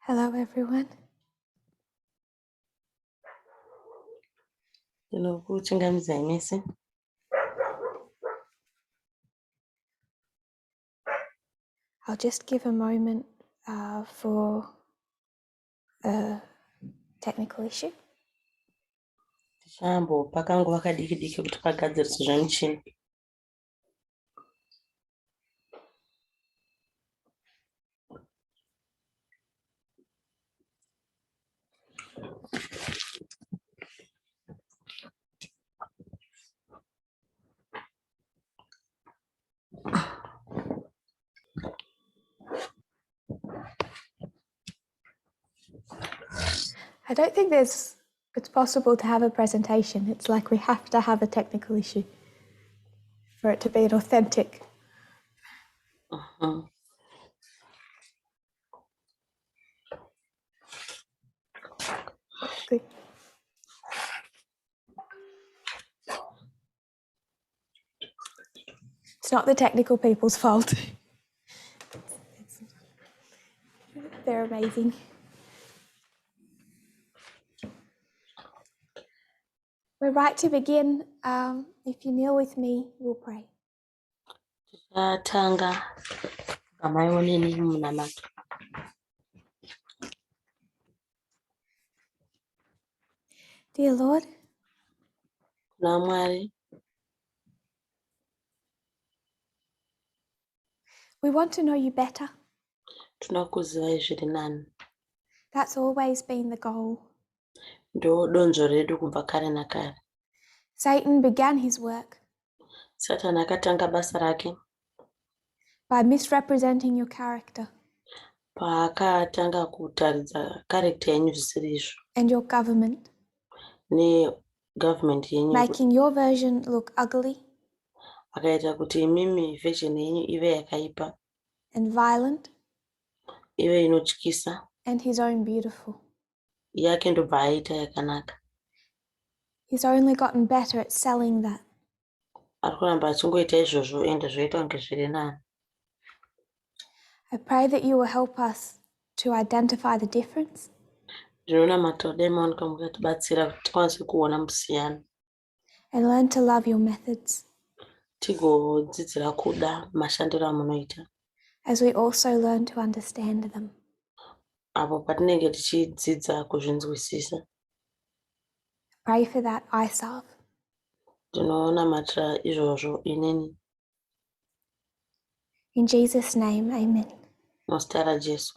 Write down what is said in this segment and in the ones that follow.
Hello, everyone. I'll just give a moment for a technical issue. I don't think it's possible to have a presentation. It's like we have to have a technical issue for it to be an authentic. Good. It's not the technical people's fault. They're amazing. We're right to begin. If you kneel with me, we'll pray. Dear Lord, we want to know you better. That's always been the goal. Satan began his work by misrepresenting your character and your government, making your version look ugly and violent and his own beautiful. He's only gotten better at selling that. I pray that you will help us to identify the difference and learn to love your methods as we also learn to understand them. Pray for that eye salve. In Jesus' name, amen.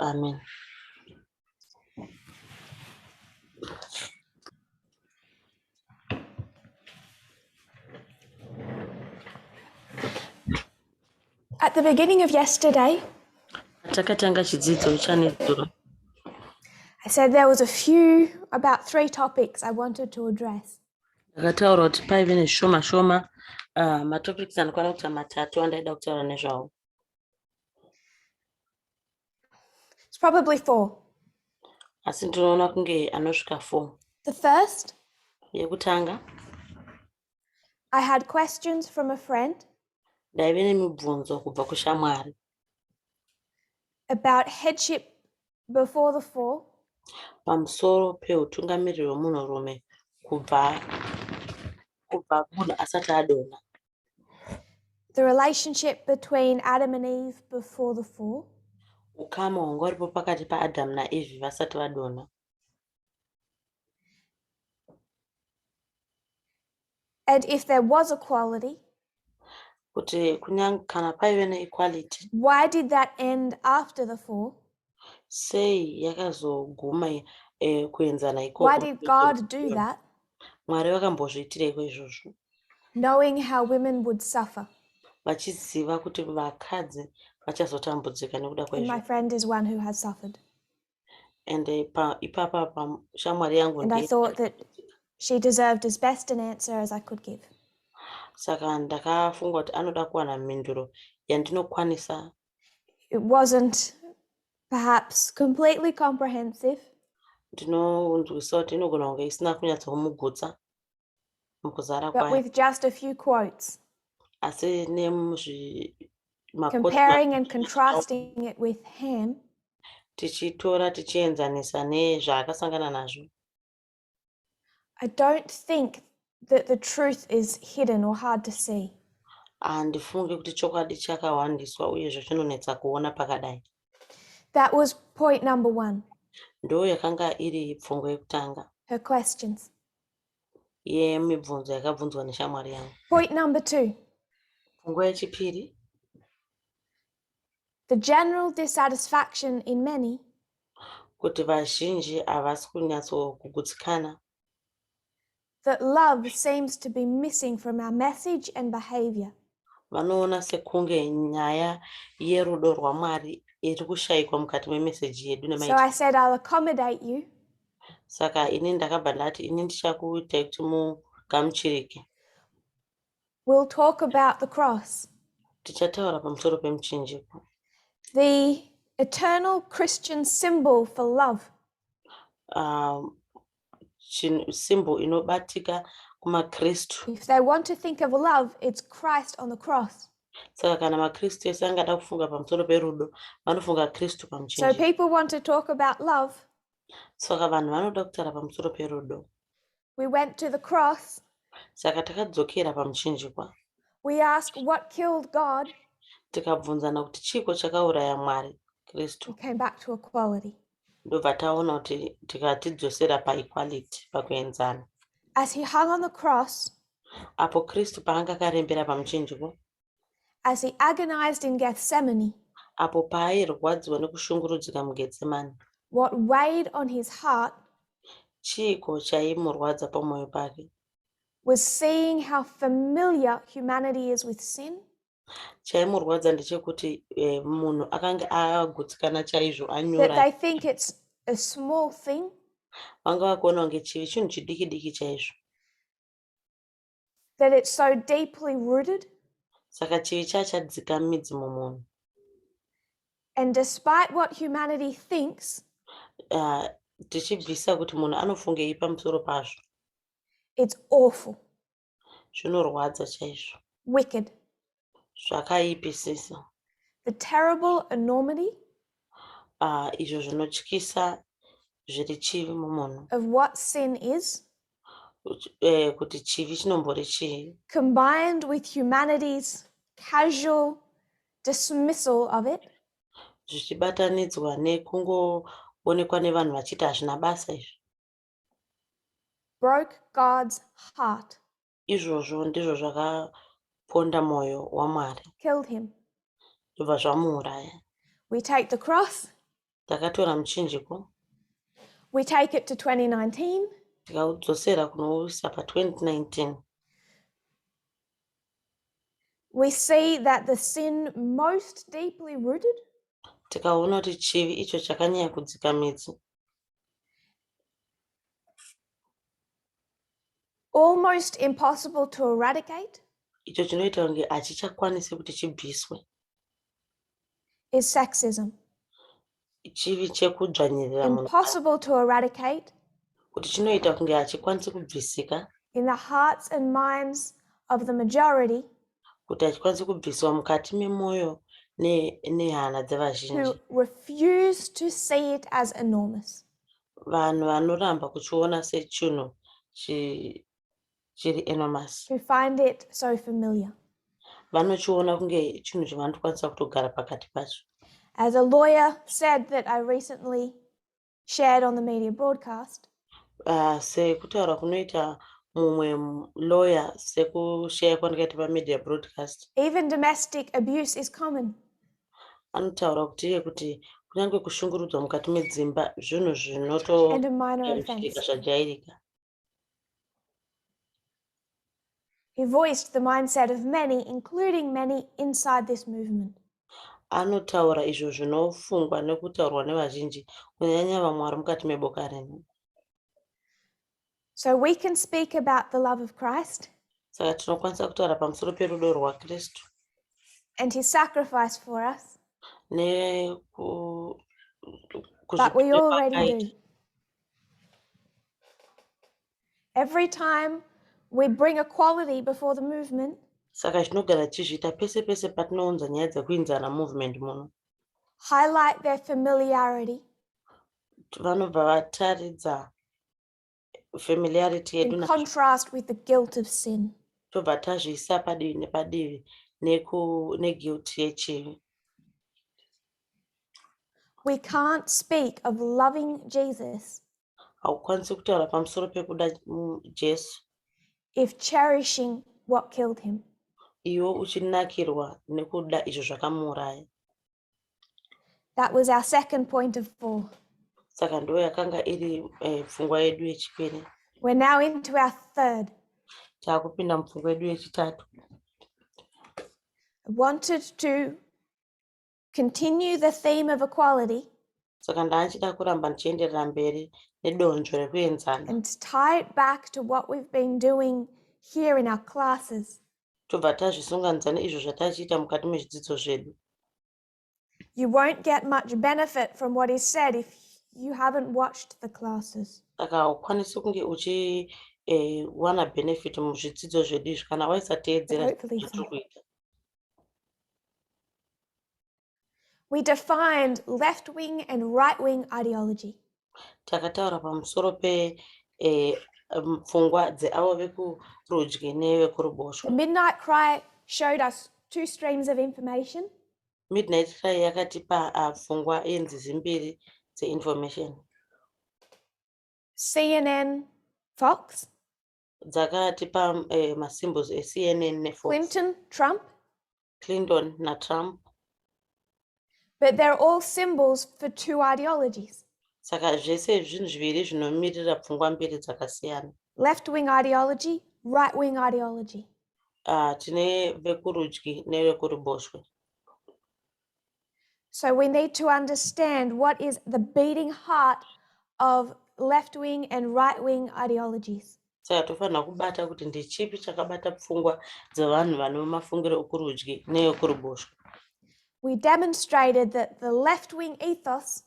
Amen. At the beginning of yesterday, I said there was about 3 topics I wanted to address. It's probably 4. The first, I had questions from a friend about headship before the fall the relationship between Adam and Eve before the fall, and if there was equality, why did that end after the fall? Why did God do that, knowing how women would suffer? And my friend is one who has suffered. And I thought that she deserved as best an answer as I could give. It wasn't perhaps completely comprehensive, but with just a few quotes, comparing and contrasting it with Ham, tichitora tichienzanisa nezvaakasangana nazvo. I don't think that the truth is hidden or hard to see. Handifungi kuti chokwadi chakawandiswa uyezvo chinonetsa kuona pakadai. That was point number 1. Ndo yakanga iri pfungwa yekutanga Her questions. yemibvunzo yakabvunzwa neshamwari yangu. Point number 2. Pfungwa yechipiri, The general dissatisfaction in many kuti vazhinji havasi kunyatsokugutsikana, that love seems to be missing from our message and behavior. vanoona sekunge nyaya yerudo rwaMwari iri kushayikwa mukati memeseji yedu So I said, I'll accommodate you. Saka ini ndakabva ndati ini ndichakuitai kuti mugamuchirike. We'll talk about the cross, Tichataura pamusoro pemuchinjiko, the eternal Christian symbol for love. Symbol inobatika kumaKristu. If they want to think of love, it's Christ on the cross. Saka kana maKristu ese angada kufunga pamusoro perudo, vanofunga Kristu So pamuchinjiko. people want to talk about love. Saka vanhu vanoda kutaura pamusoro perudo. We went to the cross. Saka takadzokera pamuchinjikwa. We asked what killed God. Tikabvunzana kuti chiko chakauraya Mwari, Kristu. We came back to equality. Ndobva taona kuti tikatidzosera paequality, pakuenzana. As he hung on the cross, Apo Kristu paanga akarembera pamuchinjiko, as he agonized in Gethsemane, apo paairwadziwa nekushungurudzika muGetsemani, what weighed on his heart chiko chaimurwadza pamwoyo pake was seeing how familiar humanity is with sin, chaimurwadza ndechekuti munhu akanga agutsikana chaizvo, that anyora. they think it's a small thing, Vanga vakuona kunge chivi chinhu chidiki diki chaizvo. that it's so deeply rooted. Saka chivi chachadzika midzi mumunhu. And despite what humanity thinks, Tichibvisa kuti munhu anofungei pamusoro pazvo, it's awful, zvinorwadza chaizvo, wicked, zvakaipisisa, the terrible enormity izvo zvinotyisa zviri chivi mumunhu, of what sin is, kuti chivi chinombori chii, combined with humanity's casual dismissal of it, zvichibatanidzwa nekungoonekwa nevanhu vachiti hazvina basa izvi. broke God's heart, Izvozvo ndizvo zvakaponda mwoyo waMwari, killed him. zvobva zvamuuraya. We take the cross, Takatora muchinjiko, we take it to 2019, tikaudzosera kunouisa pa2019. we see that the sin most deeply rooted Tikaona kuti chivi icho chakanyanya kudzika midzi, almost impossible to eradicate, icho chinoita kunge hachichakwanisi kuti chibviswe, is sexism. chivi chekudzvanyirira munhu, Impossible to eradicate kuti chinoita kunge hachikwanisi kubvisika, in the hearts and minds of the majority kuti hachikwanisi kubvisiwa mukati memwoyo nehana dzevazhinji, who refuse to see it as enormous. vanhu vanoramba kuchiona sechinhu chiri enormous, Who find it so familiar. vanochiona kunge chinhu chavanokwanisa kutogara pakati pacho. As a lawyer said that I recently shared on the media broadcast, Sekutaura kunoita mumwe lawyer sekusheya kwandikaita pamedia broadcast, even domestic abuse is common. anotaura kuti iye kuti kunyange kushungurudzwa mukati medzimba zvinhu And a minor zvinotoitika offense. zvajairika. He voiced the mindset of many, including many inside this movement. Anotaura izvo zvinofungwa nekutaurwa nevazhinji, kunyanya vamwe vari mukati meboka renu. So we can speak about the love of Christ Saka tinokwanisa kutaura pamusoro perudo rwaKristu and his sacrifice for us, but we kuzvipira already kwakaita. do. Every time we bring equality before the movement, Saka zvinogara tichizviita pese pese patinounza nyaya dzekuinzana movement muno. highlight their familiarity, vanobva vataridza familiarity yedu in contrast with the guilt of sin. tobva tazviisa padivi nepadivi neguilt yechivi. We can't speak of loving Jesus Haukwanisi kutaura pamusoro pekuda Jesu if cherishing what killed him. iwe uchinakirwa nekuda izvo zvakamuuraya. That was our second point of 4. Saka ndo yakanga iri pfungwa yedu yechipiri. We're now into our third. Taakupinda mupfungwa yedu yechitatu. I wanted to continue the theme of equality Saka ndachida kuramba ndichienderera mberi nedonzvo rekuenzana. and tie it back to what we've been doing here in our classes. Tobva tazvisunganidza neizvo zvatachiita mukati mezvidzidzo zvedu. You won't get much benefit from what is said if you haven't watched the classes. Saka haukwanisi kunge uchiwana benefit muzvidzidzo zvedu izvi kana waisateedzera zvatiri kuita. We defined left-wing and right-wing ideology. Takataura pamusoro pfungwa dzeavo vekurudyi nevekuruboshwe. The Midnight Cry showed us 2 streams of information. Midnight Cry yakatipa pfungwa yenzizi mbiri dzeinformation. CNN, Fox. Dzakatipa masymbols eCNN neFox. Clinton, Trump. Clinton na Trump. But they're all symbols for 2 ideologies. Saka zvese zvinhu zviviri zvinomirira pfungwa mbiri dzakasiyana. Left-wing ideology, right-wing ideology. Tine vekurudyi nevekuruboshwe. So we need to understand what is the beating heart of left-wing and right-wing ideologies. Saka tofanira kubata kuti ndechipi chakabata pfungwa dzevanhu vane mafungiro ekurudyi neekuruboshwe. We demonstrated that the left-wing ethos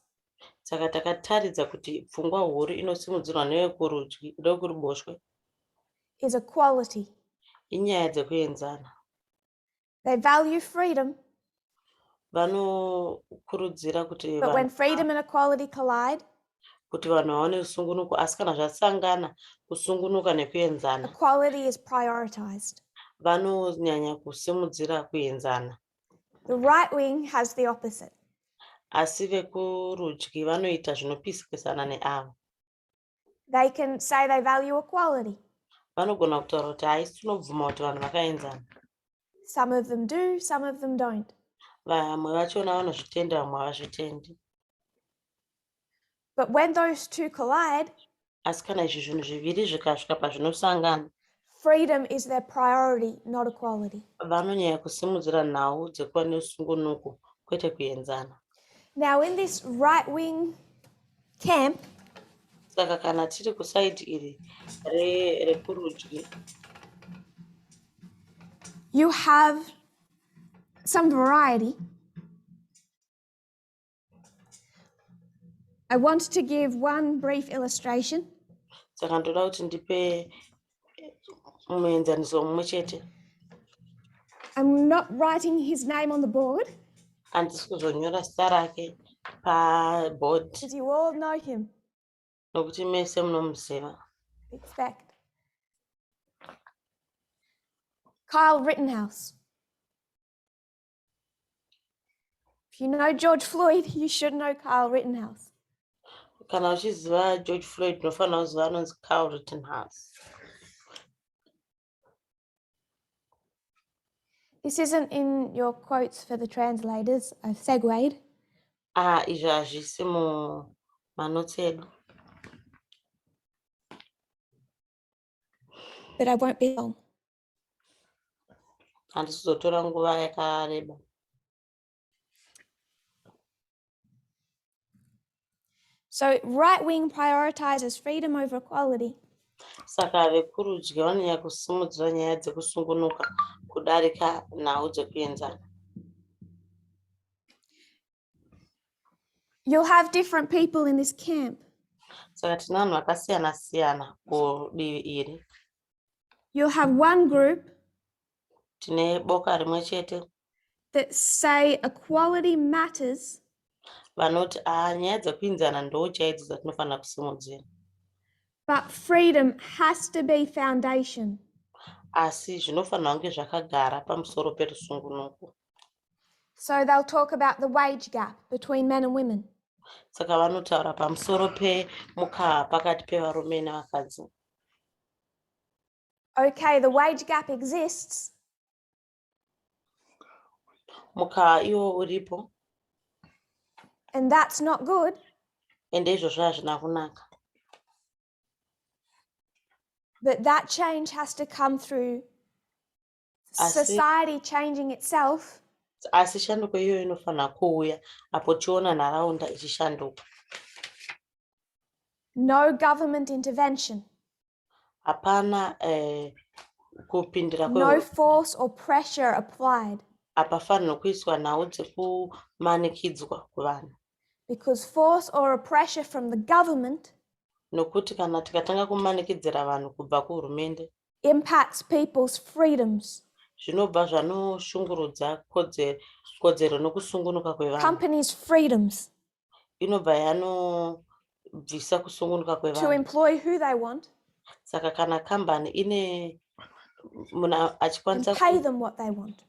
Saka takataridza kuti pfungwa huru inosimudzirwa nevekuruboshwe is equality. inyaya dzekuenzana. They value freedom, Vanokurudzira kuti but when freedom and equality collide, kuti vanhu vaone kusungunuka, asi kana zvasangana kusungunuka nekuenzana, equality is prioritized. vanonyanya kusimudzira kuenzana. The right wing has the opposite. Asi vekurudyi vanoita zvinopisikisana neavo. They can say they value equality. Vanogona kutaura kuti haisi tinobvuma kuti vanhu vakaenzana. Some of them do, some of them don't. Vamwe vachona vanozvitenda, vamwe havazvitendi. But when those two collide, asi kana izvi zvinhu zviviri zvikasvika pazvinosangana, freedom is their priority, not equality. Vanonyanya kusimudzira nhau dzekuva nesungunuko kwete kuenzana. Now in this right-wing camp, Saka kana tiri kusaidi iri rekurudyi, you have some variety. I want to give one brief illustration. saka ndoda kuti ndipe muenzaniso mumwe chete. I'm not writing his name on the board Handisi kuzonyora zita rake paboard because you all know him. nokuti mese munomuziva. Expect. Kyle Rittenhouse. If you know George Floyd, you should know Kyle Rittenhouse. Kana uchiziva George Floyd unofanira kuziva anonzi Kyle Rittenhouse. This isn't in your quotes for the translators. I've segued. Izvi hazvisi mumanotsi edu. But I won't be long. Handisi kuzotora nguva yakareba. So right-wing prioritizes freedom over equality. Saka vekurudyi vanonyanya kusimudzira nyaya dzekusungunuka kudarika nhau dzekuenzana. You'll have different people in this camp. Saka tina vanhu vakasiyana siyana kudivi iri. You'll have one group Tine boka rimwe chete that say equality matters vanoti nyaya dzekuinzana ndo chaidzo dzatinofanira kusimudzira. But freedom has to be foundation. Asi zvinofanira kunge zvakagara pamusoro perusungunuko. So they'll talk about the wage gap between men and women. Saka vanotaura pamusoro pemukaka pakati pevarume nevakadzi. Okay, the wage gap exists. Mukaka iwo uripo. And that's not good. Ende izvozvo hazvina kunaka. But that change has to come through society changing itself. Asi shanduko iyoyo inofanira kuuya apo tiona nharaunda ichishanduka. No government intervention. Hapana kupindira No force or pressure applied. Hapafanirwi kuiswa nhau dzekumanikidzwa kuvanhu. Because force or pressure from the government Nokuti kana tikatanga kumanikidzira vanhu kubva kuhurumende impacts people's freedoms. Zvinobva zvanoshungurudza kodzero nokusungunuka kwevanhu. Companies' freedoms. Inobva yanobvisa kusungunuka kwevanhu. To employ who they want. Saka kana kambani ine munhu achikwanisa and pay them what they want.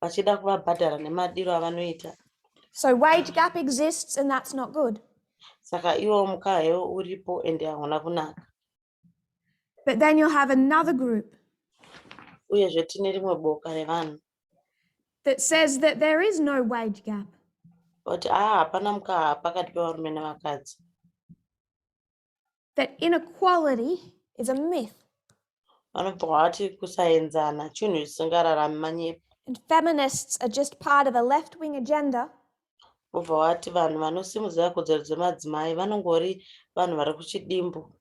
Vachida kuvabhadhara nemadiro avanoita. So wage gap exists and that's not good. Saka iwo mukayo uripo ende hauna kunaka. But then you'll have another group Uyezve tine rimwe boka revanhu that says that there is no wage gap. Kuti hapana mukaka pakati pevarume nevakadzi. That inequality is a myth. Vanobva vati kusaenzana chinhu chisingararami manyepo. And feminists are just part of a left-wing agenda. Vobva vati vanhu vanosimudzira kodzero dzemadzimai vanongori vanhu vari kuchidimbu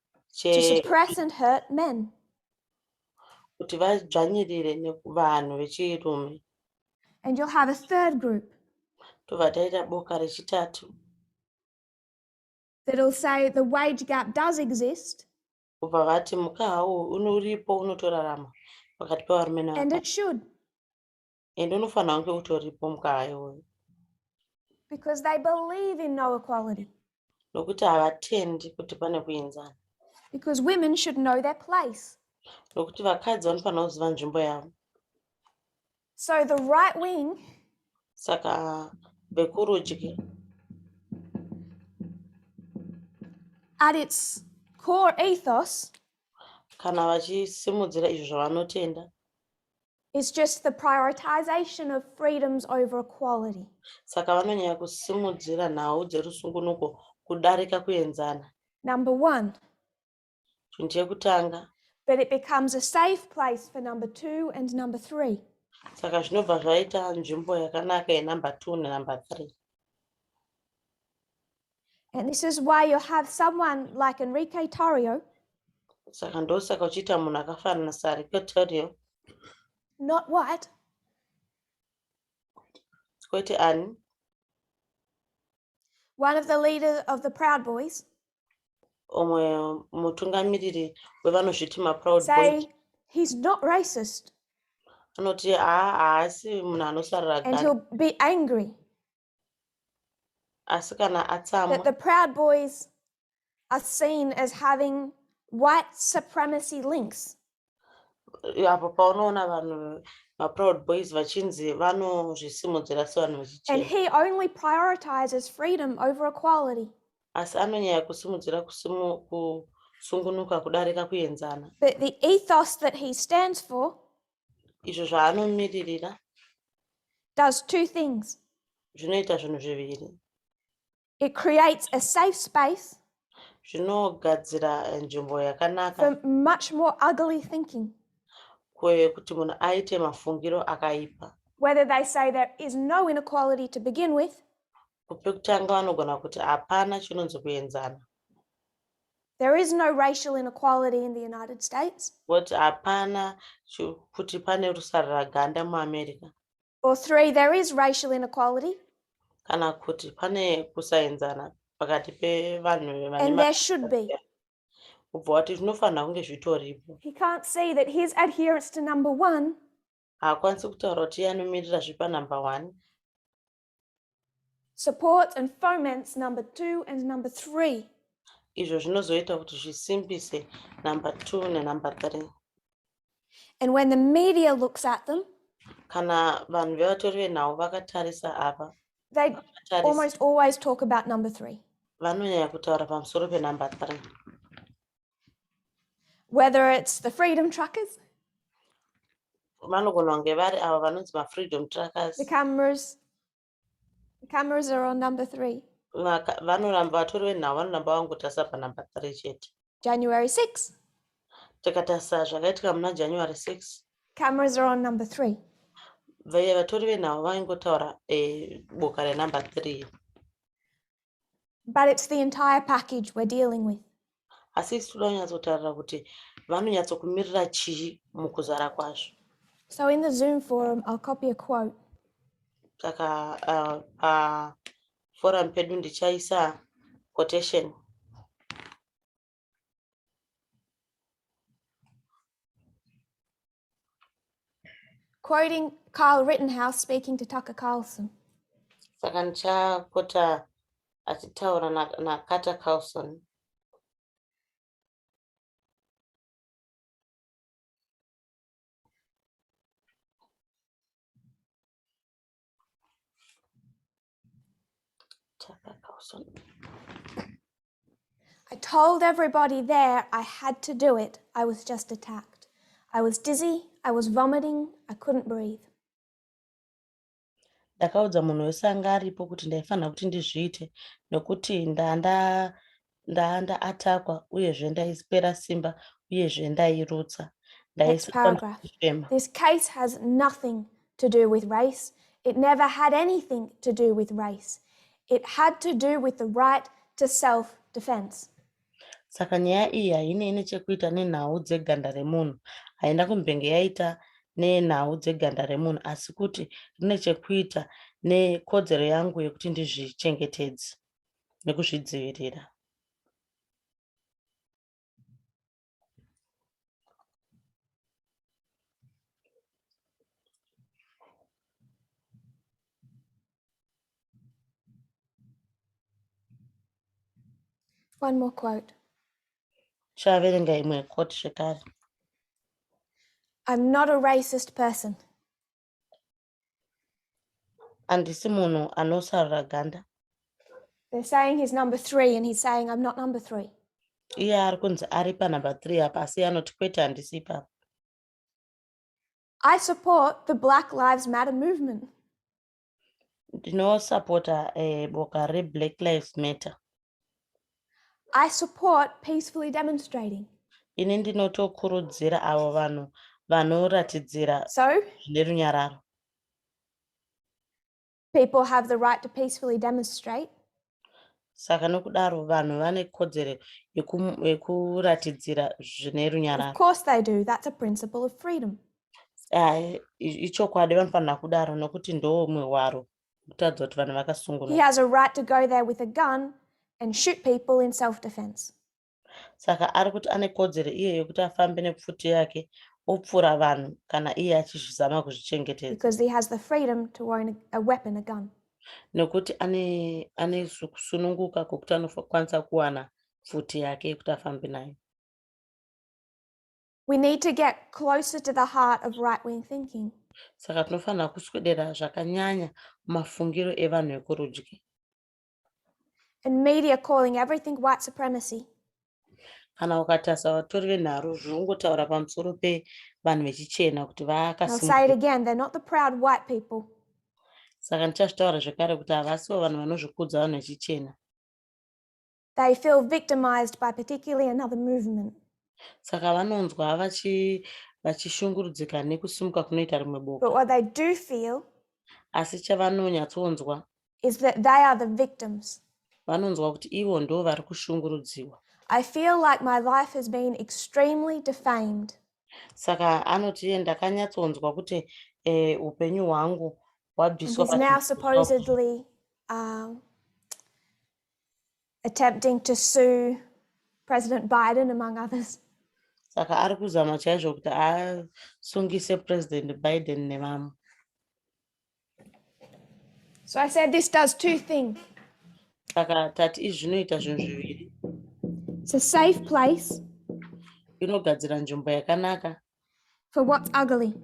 to suppress and hurt men. Kuti vadzvanyirire vanhu vechirume. And you'll have a third group Tobva taita boka rechitatu that'll say the wage gap does exist. Vobva vati mukaka uripo unotorarama pakati pevarume nevakadzi. And it should. Ende unofanira kunge utoripo mukaka iwoyo. Because they believe in no equality. Nokuti havatendi kuti pane kuenzana. Because women should know their place. Nokuti vakadzi vanofanira kuziva nzvimbo yavo. So the right wing Saka vekurudyi at its core ethos kana vachisimudzira izvo zvavanotenda is just the prioritization of freedoms over equality. Saka vanonyanya kusimudzira nhau dzerusungunuko kudarika kuenzana. Number one. Chinhu chekutanga. But it becomes a safe place for number two and number three. Saka zvinobva zvaita nzvimbo yakanaka yenumber 2 nenumber 3. And this is why you have someone like Enrique Tarrio. Saka ndosaka uchiita munhu akafanana naEnrique Tarrio. Not white. Kwete ani. One of the leaders of the Proud Boys. Omwe mutungamiriri wevanozviti maProud Boys. Say he's not racist. Anoti haasi munhu anosarira And he'll be angry. Asi kana atsamwa. That the Proud Boys are seen as having white supremacy links. Apo paunoona vanhu maProud Boys vachinzi vanozvisimudzira sevanhu vechichena. And he only prioritizes freedom over equality. Asi anonyanya kusimudzira kusungunuka kudarika kuenzana. But the ethos that he stands for izvo zvaanomiririra does two things. Zvinoita zvinhu zviviri. It creates a safe space Zvinogadzira nzvimbo yakanaka for much more ugly thinking. Kuti munhu aite mafungiro akaipa. Whether they say there is no inequality to begin with. Pekutanga vanogona kuti hapana chinonzi kuenzana. There is no racial inequality in the United States. Kuti hapana kuti pane rusarira ganda muAmerica. Or 3, there is racial inequality. Kana kuti pane kusaenzana pakati pevanhu vane. And there should be. Kubva kuti zvinofanira kunge zvitoripo. He can't see that his adherence to number 1 haakwanisi kutaura kuti iye anomirira zvipa number 1 supports and foments number 2 and number 3. Izvo zvinozoita kuti zvisimbise number 2 nenumber 3. And when the media looks at them, Kana vanhu vevatori venhau vakatarisa apa, they almost always talk about number 3. vanonyanya kutaura pamusoro penumber 3. Whether it's the freedom truckers, Vanogona kunge vari ava vanonzi mafreedom truckers. the cameras are on number 3. Vanoramba vatori venhau vanoramba vangotarisa panumber 3 chete. January 6, Takatarisa zvakaitika muna January 6, cameras are on number 3. vatori venhau vaingotaura boka renumber 3. But it's the entire package we're dealing with. Asi isi toda kunyatsotarira kuti vanonyatsokumirira chii mukuzara kwazvo. So in the Zoom forum, I'll copy a quote. Saka paforum pedu ndichaisa quotation. Quoting Carl Rittenhouse speaking to Tucker Carlson. Saka ndichakota achitaura naCarter Carlson. Tucker Carlson. I told everybody there I had to do it. I was just attacked. I was dizzy, I was vomiting, I couldn't breathe. Ndakaudza munhu wese anga aripo kuti ndaifanira kuti ndizviite nokuti ndanda atakwa uyezve ndaipera simba uyezve ndairutsa. Next paragraph. This case has nothing to do with race. It never had anything to do with race. It had to do with the right to self-defense. Saka nyaya iyi haine chekuita nenhau dzeganda remunhu, haina kumbenge yaita nenhau dzeganda remunhu, asi kuti rine chekuita nekodzero yangu yekuti ndizvichengetedze nekuzvidzivirira. One more quote. Chaverenga imwe quote zvekare. I'm not a racist person. Handisi munhu anosarura ganda. They're saying he's number 3 and he's saying I'm not number 3. Iye ari kunzi ari panumber 3 apa asi anoti kwete handisi ipapo. I support the Black Lives Matter movement. Ndinosapota boka reBlack Lives Matter. I support peacefully demonstrating. Ini ndinotokurudzira avo vanhu vanoratidzira zvine runyararo. People have the right to peacefully demonstrate. Saka nokudaro vanhu vane kodzero yekuratidzira zvine runyararo. Of course they do. That's a principle of freedom. Ichokwadi vanofanira kudaro nokuti ndomwe hwaro kutaridza kuti vanhu vakasungunwa. He has a right to go there with a gun and shoot people in self-defense. Saka ari kuti ane kodzero iye yekuti afambe nepfuti yake opfura vanhu kana iye achizama kuzvichengetedza. Because he has the freedom to own a weapon, a gun. Nokuti ane kusununguka kwokuti anokwanisa kuwana pfuti yake yekuti afambe nayo. We need to get closer to the heart of right-wing thinking. Saka tinofanira kuswedera zvakanyanya mafungiro evanhu vekurudyi. And media calling everything white supremacy. Kana ukatarisa vatori venharo zvinongotaura pamusoro pevanhu vechichena kuti I'll say it again, they're not the proud white people. Saka ndichazvitaura zvekare kuti havasiwo vanhu vanozvikudza vanhu vechichena. They feel victimized by particularly another movement. Saka vanonzwa vachishungurudzika nekusimuka kunoita rimwe boka. But what they do feel Asi chavanonyatsonzwa is that they are the victims. Vanonzwa kuti ivo ndo vari kushungurudziwa. I feel like my life has been extremely defamed. Saka anoti ndakanyatsonzwa kuti upenyu hwangu hwabviswa. He's now supposedly attempting to sue President Biden, among others. Saka ari kuzama chaizvo kuti asungise President Biden nevamwe. So I said this does two things. Saka tati izvi zvinoita zvinhu zviviri. It's a safe place Inogadzira nzvimbo yakanaka for what's ugly.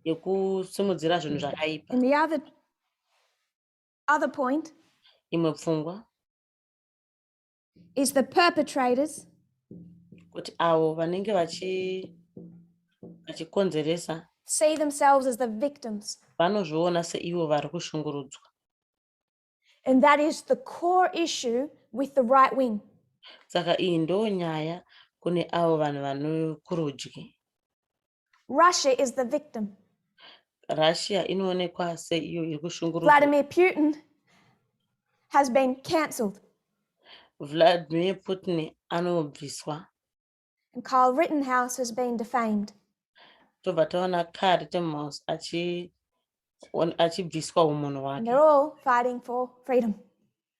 yekusimudzira zvinhu zvakaipa. And the other point Imwe pfungwa is the perpetrators kuti avo vanenge vachikonzeresa see themselves as the victims. vanozviona seivo vari kushungurudzwa. And that is the core issue with the right wing. Saka iyi ndo nyaya kune avo vanhu vano kurudyi. Russia is the victim. Russia inoonekwa seiyo iri kushungurudzwa. Vladimir Putin has been cancelled. Vladimir Putin anobviswa. And Carl Rittenhouse has been defamed. Tobva taona Carl Rittenhouse achibviswa umunhu wake. And they're all fighting for freedom.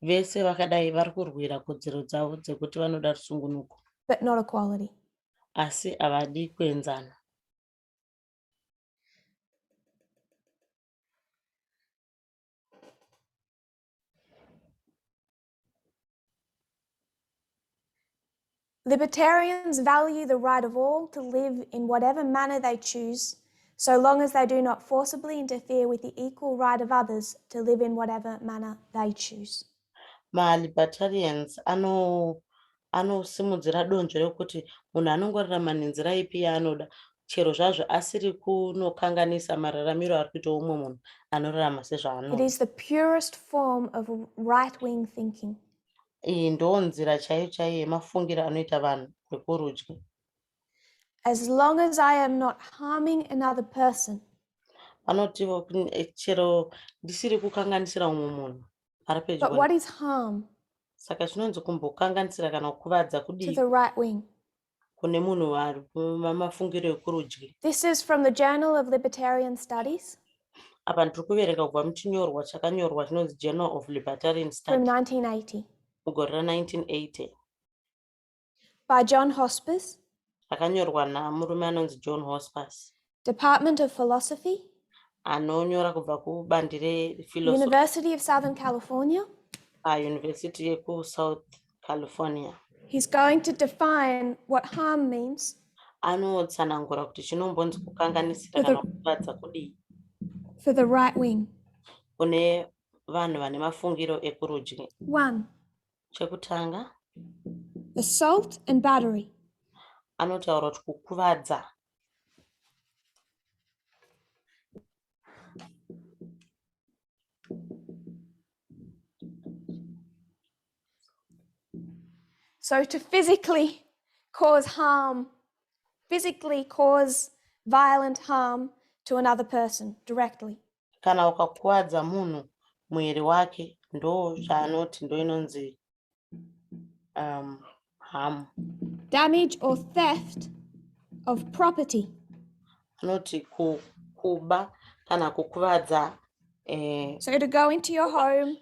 Vese vakadai vari kurwira kodzero dzavo dzekuti vanoda rusungunuko. But not equality. Asi havadi kuenzana. Libertarians value the right of all to live in whatever manner they choose, so long as they do not forcibly interfere with the equal right of others to live in whatever manner they choose. Ma-libertarians anosimudzira donzvo rekuti munhu anongorarama nenzira ipi yaanoda, chero zvazvo asiri kunokanganisa mararamiro ari kuita umwe munhu anorarama sezvaanoda. It is the purest form of right-wing thinking. Iyi ndo nzira chaiyo chaiyo yemafungiro anoita vanhu vekurudyi. As long as I am not harming another person. Vanoti chero ndisiri kukanganisira umwe munhu ari pedyo. But what is harm? Saka chinonzi kumbokanganisira kana kukuvadza kudii? To the right wing. Kune munhu ari mumafungiro ekurudyi. This is from the Journal of Libertarian Studies. Apa ndiri kuverenga kubva muchinyorwa chakanyorwa chinonzi Journal of Libertarian From Studies. 1980. Mugore ra1980. By John Hospers. Rakanyorwa namurume anonzi John Hospers. Department of Philosophy. Anonyora kubva kubandi rephilosophy. University of Southern California. University yeku South California. He's going to define what harm means. Anotsanangura kuti chinombonzi kukanganisira kana kukuvadza kudii. For the right wing. Kune vanhu vane mafungiro ekurudyi. 1. Chekutanga. Assault and battery. Anotaura kuti kukuvadza. So to physically cause harm, physically cause violent harm to another person directly. Kana ukakuvadza munhu mwiri wake ndo zvaanoti ndo inonzi harm. Damage or theft of property. Anoti kuba kana kukuvadza. So to go into your home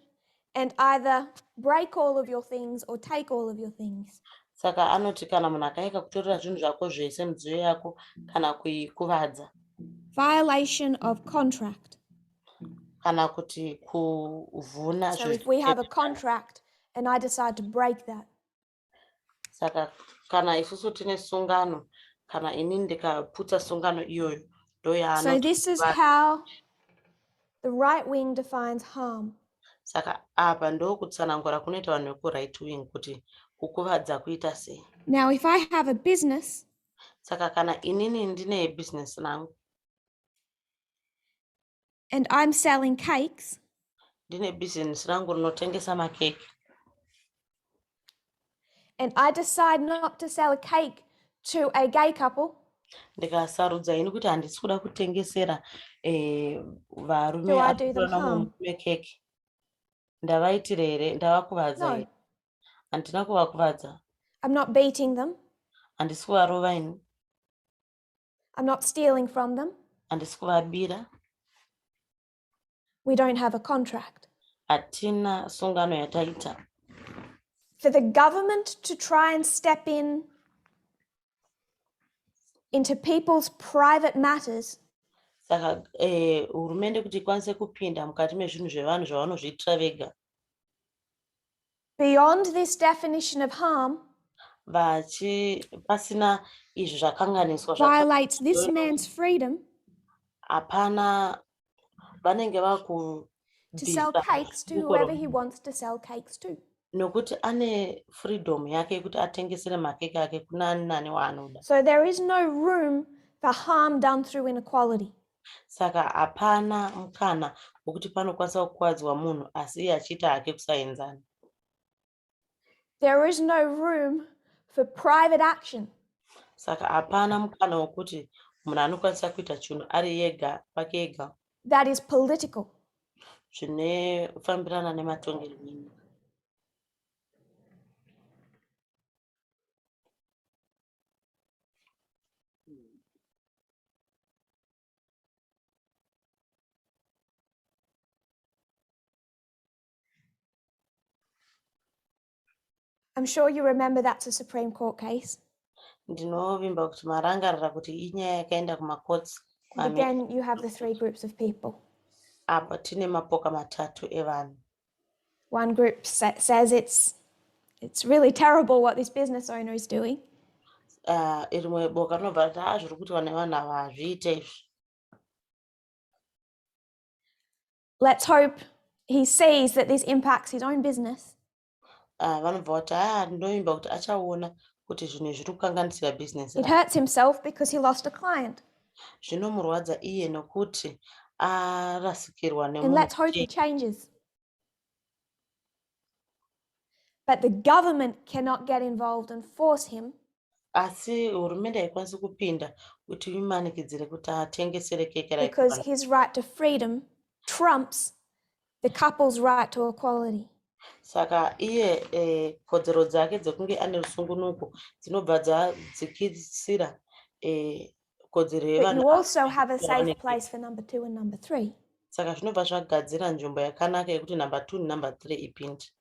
and either break all of your things or take all of your things. Saka anoti kana munhu akaika kutorera zvinhu zvako zvese midziyo yako kana kuikuvadza. Violation of contract. Kana kuti kuvhuna. So if we have a contract and I decide to break that. Saka kana isusu tine sungano kana ini ndikaputsa sungano iyoyo ndo yaanoti. So this is how the right wing defines harm. Saka apa ndo kutsanangura kunoita vanhu veku right wing kuti kukuvadza kuita sei. Now if I have a business. Saka kana inini ndine business nangu. And I'm selling cakes. Ndine business rangu rinotengesa makeke. And I decide not to sell a cake to a gay couple. Ndikasarudza ini kuti handisi kuda kutengesera varume Do I do them harm? mekeke. Ndavaitira here, ndavakuvadza here. Handina kuvakuvadza. I'm not beating them. Handisi kuvarova ini. I'm not stealing from them. Handisi kuvabira. We don't have a contract. Hatina sungano yataita. For the government to try and step into people's private matters. Saka hurumende kuti ikwanise kupinda mukati mezvinhu zvevanhu zvavanozviitira vega. Beyond this definition of harm, pasina izvi zvakanganiswa violates this man's freedom hapana, vanenge to sell cakes to whoever he wants to sell cakes to. Nokuti ane freedom yake yekuti atengesere makeke ake kuna ani nani waanoda. So there is no room for harm done through inequality. Saka hapana mukana wekuti panokwanisa kukwadzwa munhu asi iye achiita hake kusaenzana. There is no room for private action. Saka hapana mukana wekuti munhu anokwanisa kuita chinhu ari yega pake ega. That is political. Zvinofambirana nematongerwo enyika. I'm sure you remember that's a Supreme Court case. Ndinovimba kuti marangarira kuti inyaya yakaenda kumacourts. Again, you have the three groups of people. Apa tine mapoka matatu evanhu. One group says it's really terrible what this business owner is doing. Rimwe boka rinobva riti zviri kuti vanhu ava hazviite izvi. Let's hope he sees that this impacts his own business. Vanobva kuti ndinovimba kuti achaona kuti zvinhu zviri kukanganisira business. It hurts himself because he lost a client. Zvinomurwadza iye nokuti arasikirwa nemunhu. And let's hope he changes. But the government cannot get involved and force him. Asi hurumende haikwanisi kupinda kuti imanikidzire kuti atengesere keke rake. Because his right to freedom trumps the couple's right to equality. Saka iye kodzero dzake dzekunge ane rusungunuko dzinobva dzadzikisira kodzero yevanhu. But you also have a safe place for number 2 and number 3. Saka zvinobva zvagadzira nzvimbo yakanaka yekuti number 2 number 3 ipinde.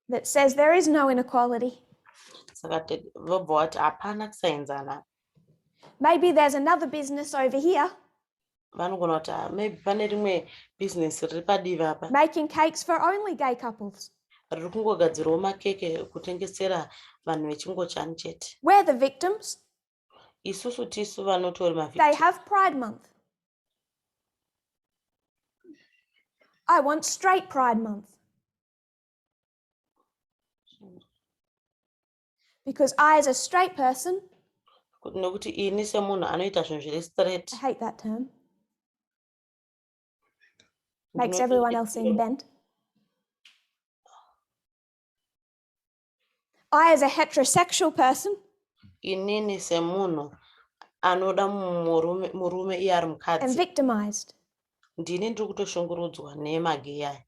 That says there is no inequality. Saka vobva vati hapana kusaenzana. Maybe there's another business over here. Vanogona kuti maybe pane rimwe business riri padivi apa. Making cakes for only gay couples. Riri kungogadzirawo makeke kutengesera vanhu vechingochani chete. We're the victims. Isusu tisu vanotori mavictims. They have Pride Month. I want Straight Pride Month. Because I, as a straight person, nokuti ini semunhu anoita zvinhu zviri straight. I hate that term. Makes everyone else seem bent. I, as a heterosexual person, inini semunhu anoda murume iye ari mukadzi. am victimized. Ndini ndiri kutoshungurudzwa nemageyi aya.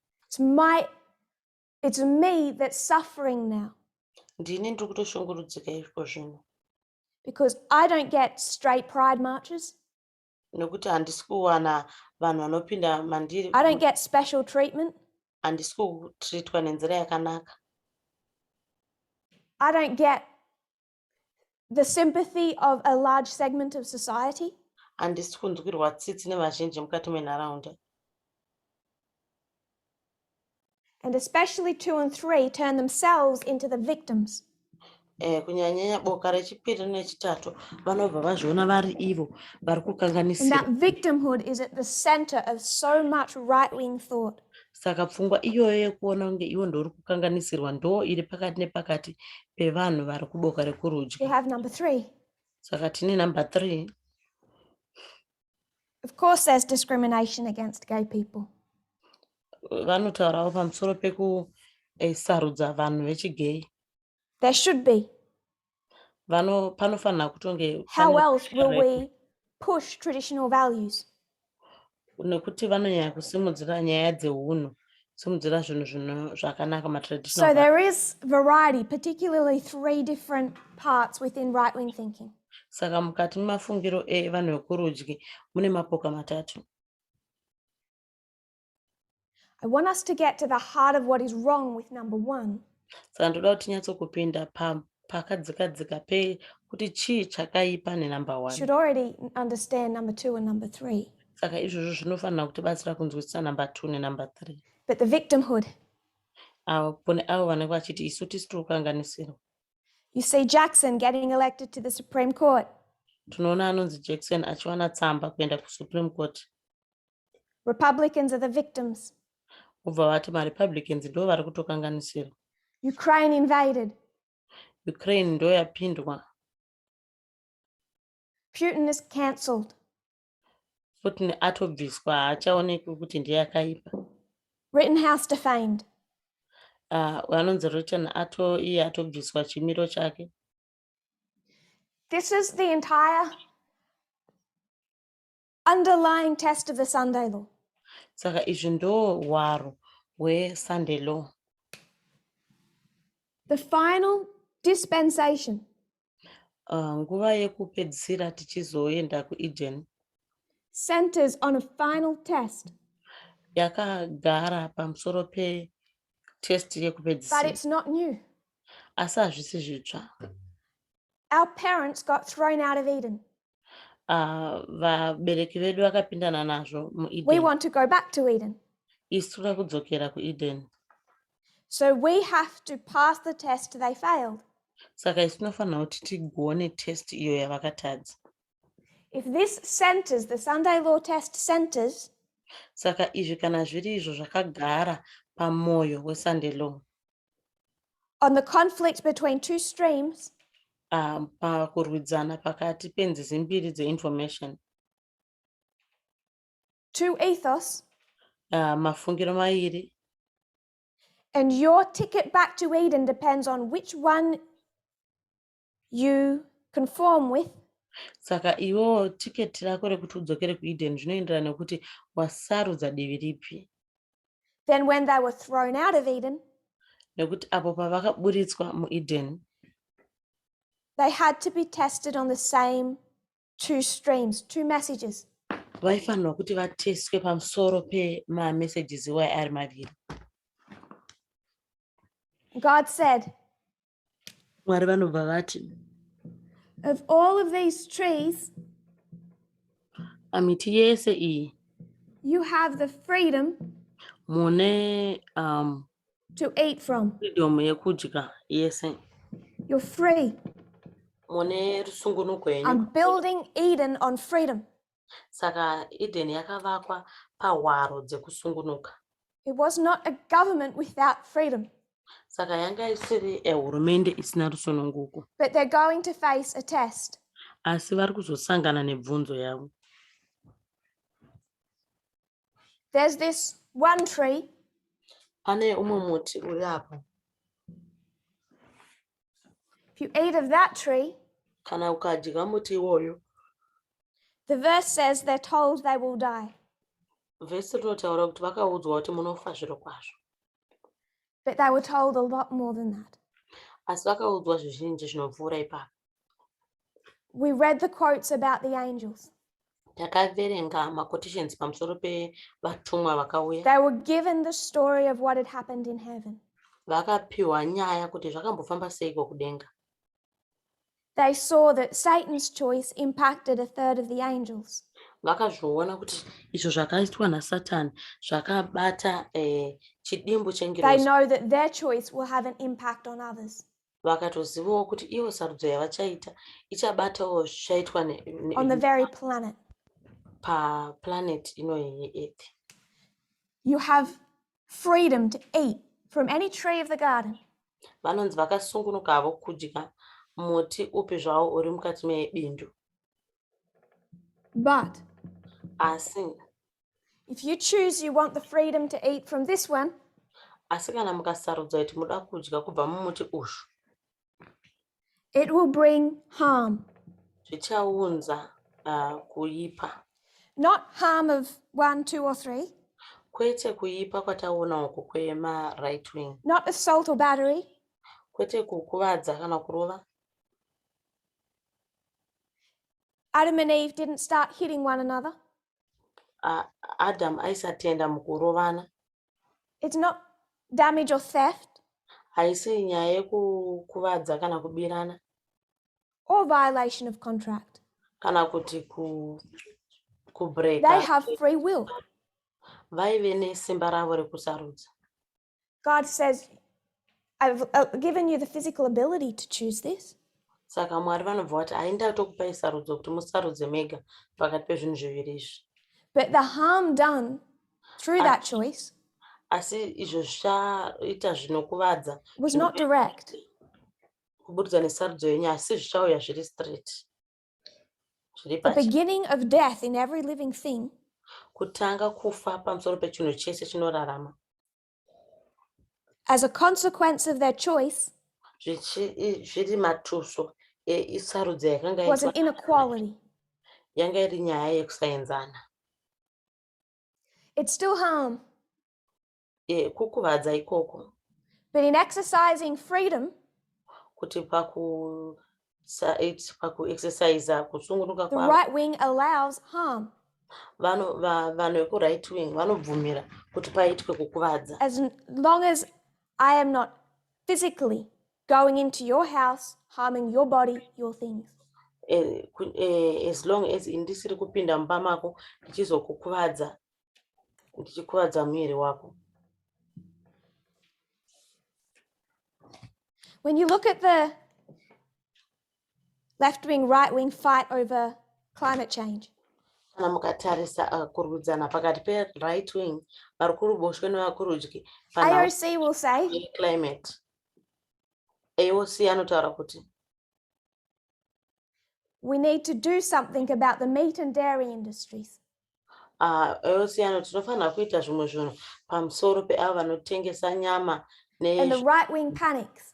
It's me that's suffering now. Ndini ndiri kutoshungurudzika izvo zvino. Because I don't get straight pride marches. Nokuti handisi kuwana vanhu vanopinda mandiri. I don't get special treatment. Handisi kutreatwa nenzira yakanaka. I don't get the sympathy of a large segment of society. Handisi kunzwirwa tsitsi nevazhinji mukati menharaunda. And especially 2 and 3 turn themselves into the victims. Kunyanya boka rechipiri nechitatu vanobva vazviona vari ivo vari kukanganisira. And that victimhood is at the center of so much right-wing thought. Saka pfungwa iyoyo yekuona kunge ivo ndori kukanganisirwa ndo iri pakati nepakati pevanhu vari kuboka rekurudyi. We have number 3. Saka tine number 3. Of course there's discrimination against gay people. Vanotaurawo pamusoro pekusarudza vanhu vechigay. There should be. Panofanira kutonge. How else will we push traditional values? Nekuti vanonyanya kusimudzira nyaya dzeunhu, simudzira zvinhu zvakanaka matraditional. So there is variety, particularly 3 different parts within right-wing thinking. Saka mukati mumafungiro evanhu vekurudyi mune mapoka matatu. I want us to get to the heart of what is wrong with number 1. Saka ndoda kuti tinyatsokupinda pakadzikadzika kuti chii chakaipa nenumber should 1. already understand number 2 and number 3. Saka izvozvo zvinofanira kutibatsira kunzwisisa number 2 nenumber 3. But the victimhood. Kune avo vanenge vachiti isu tisi tiri kukanganisirwa. You see Jackson getting elected to the Supreme Court. Tunoona anonzi Jackson achiwana tsamba kuenda kuSupreme Court. Republicans are the victims. Ubva vati maRepublicans ndo vari kutokanganisirwa. Ukraine invaded. Ukraine ndo yapindwa. Putin is cancelled. Putin atobviswa, haachaonekwi kuti ndiye akaipa. Rittenhouse defamed. Anonzi iye atobviswa chimiro chake. This is the entire underlying test of the Sunday law. Saka izvi ndo hwaro hweSunday law. The final dispensation. Nguva yekupedzisira tichizoenda kuEden. Centers on a final test. Yakagara pamusoro petest yekupedzisira. But it's not new. Asi hazvisi zvitsva. Our parents got thrown out of Eden. Vabereki vedu vakapindana nazvo muEden. We want to go back to Eden. Isu toda kudzokera kuEden. So we have to pass the test they failed. Saka isu tinofanira kuti tigone test iyo yavakatadza. If this centers, the Sunday law test centers. Saka izvi kana zviri izvo zvakagara pamwoyo weSunday law. On the conflict between two streams. Pakurwidzana pakati penzizi mbiri dzeinformation. Two ethos. Mafungiro mairi. And your ticket back to Eden depends on which one you conform with. Saka iwo tiketi rako rekuti udzokere kuEden zvinoenderana nekuti wasarudza divi ripi. Then when they were thrown out of Eden. Nekuti apo pavakaburitswa muEden. They had to be tested on the same two streams, two messages. Vaifanirwa kuti vateswe pamusoro pemamessages iwayo ari maviri. God said, Mwari vanobva vati, of all of these trees, miti yese iyi, you have the freedom mune to eat from. freedom yekudya yese. You're free. Mune rusungunuko yenyu. I'm building Eden on freedom. Saka Eden yakavakwa pahwaro dzekusungunuka. It was not a government without freedom. Saka yanga isiri hurumende isina rusununguko. But they're going to face a test. Asi vari kuzosangana nebvunzo yavo. There's this one tree. Pane umwe muti uri apo. If you eat of that tree, kana ukadya muti iwoyo. The verse says they're told they will die. Vhesi rinotaura kuti vakaudzwa kuti munofa zviro kwazvo. But they were told a lot more than that. Asi vakaudzwa zvizhinji zvinopfuura ipapo. We read the quotes about the angels. Takaverenga maquotations pamusoro pevatumwa vakauya. They were given the story of what had happened in heaven. Vakapiwa nyaya kuti zvakambofamba seiko kudenga. They saw that Satan's choice impacted a third of the angels. Vakazviona kuti izvo zvakaitwa naSatani zvakabata chidimbu They chengerozi. know that their choice will have an impact on others. Vakatozivawo kuti ivo sarudzo yavachaita ichabatawo zvichaitwa on the very planet. paplanet inoyi yeEarth. You have freedom to eat from any tree of the garden. Vanonzi vakasungunukavo kudya muti upi zvawo uri mukati mebindu. But Asi if you choose you want the freedom to eat from this one, asi kana mukasarudza kuti muda kudya kubva mumuti uyu, it will bring harm. zvichaunza kuipa. Not harm of 1, 2, or 3. Kwete kuipa kwataona uku kwema right wing. Not assault or battery. Kwete kukuvadza kana kurova. Adam and Eve didn't start hitting one another. Adam aisatenda mukurovana. It's not damage or theft. Haisi nyaya yekukuvadza kana kubirana. or violation of contract. kana kuti They kubreka have free will. vaive nesimba ravo rekusarudza. God says, I've given you the physical ability to choose this. Saka Mwari vanobva vati haindatokupai sarudzo kuti musarudze mega pakati pezvinhu zviviri izvi. But the harm done through that choice Asi izvo zvichaita zvinokuvadza was not direct. kubudikidza nesarudzo yenyu, asi zvichauya zviri straight, zviri The pachi. beginning of death in every living thing Kutanga kufa pamusoro pechinhu chese chinorarama. as a consequence of their choice Zviri matuso isarudzo yakanga was an inequality. yanga iri nyaya yekusaenzana. It's still harm. Kukuvadza ikoko. But in exercising freedom, Kuti pakuexercisa kusungunuka the kwavo, right wing allows harm. vanhu veku-right wing vanobvumira kuti paitwe kukuvadza. As long as I am not physically going into your house, harming your body, your things. As long as ndisiri kupinda mumba mako ndichizokukuvadza, ndichikuvadza muviri wako. When you look at the left wing, right wing fight over climate change, Kana mukatarisa kurudzana pakati pe-right wing vari kuruboshwe nevakurudyi AOC will say, climate. AOC anotaura kuti we need to do something about the meat and dairy industries. AOC anoti tinofanira kuita zvimwe zvinhu pamusoro peavo vanotengesa nyama. And the right wing panics.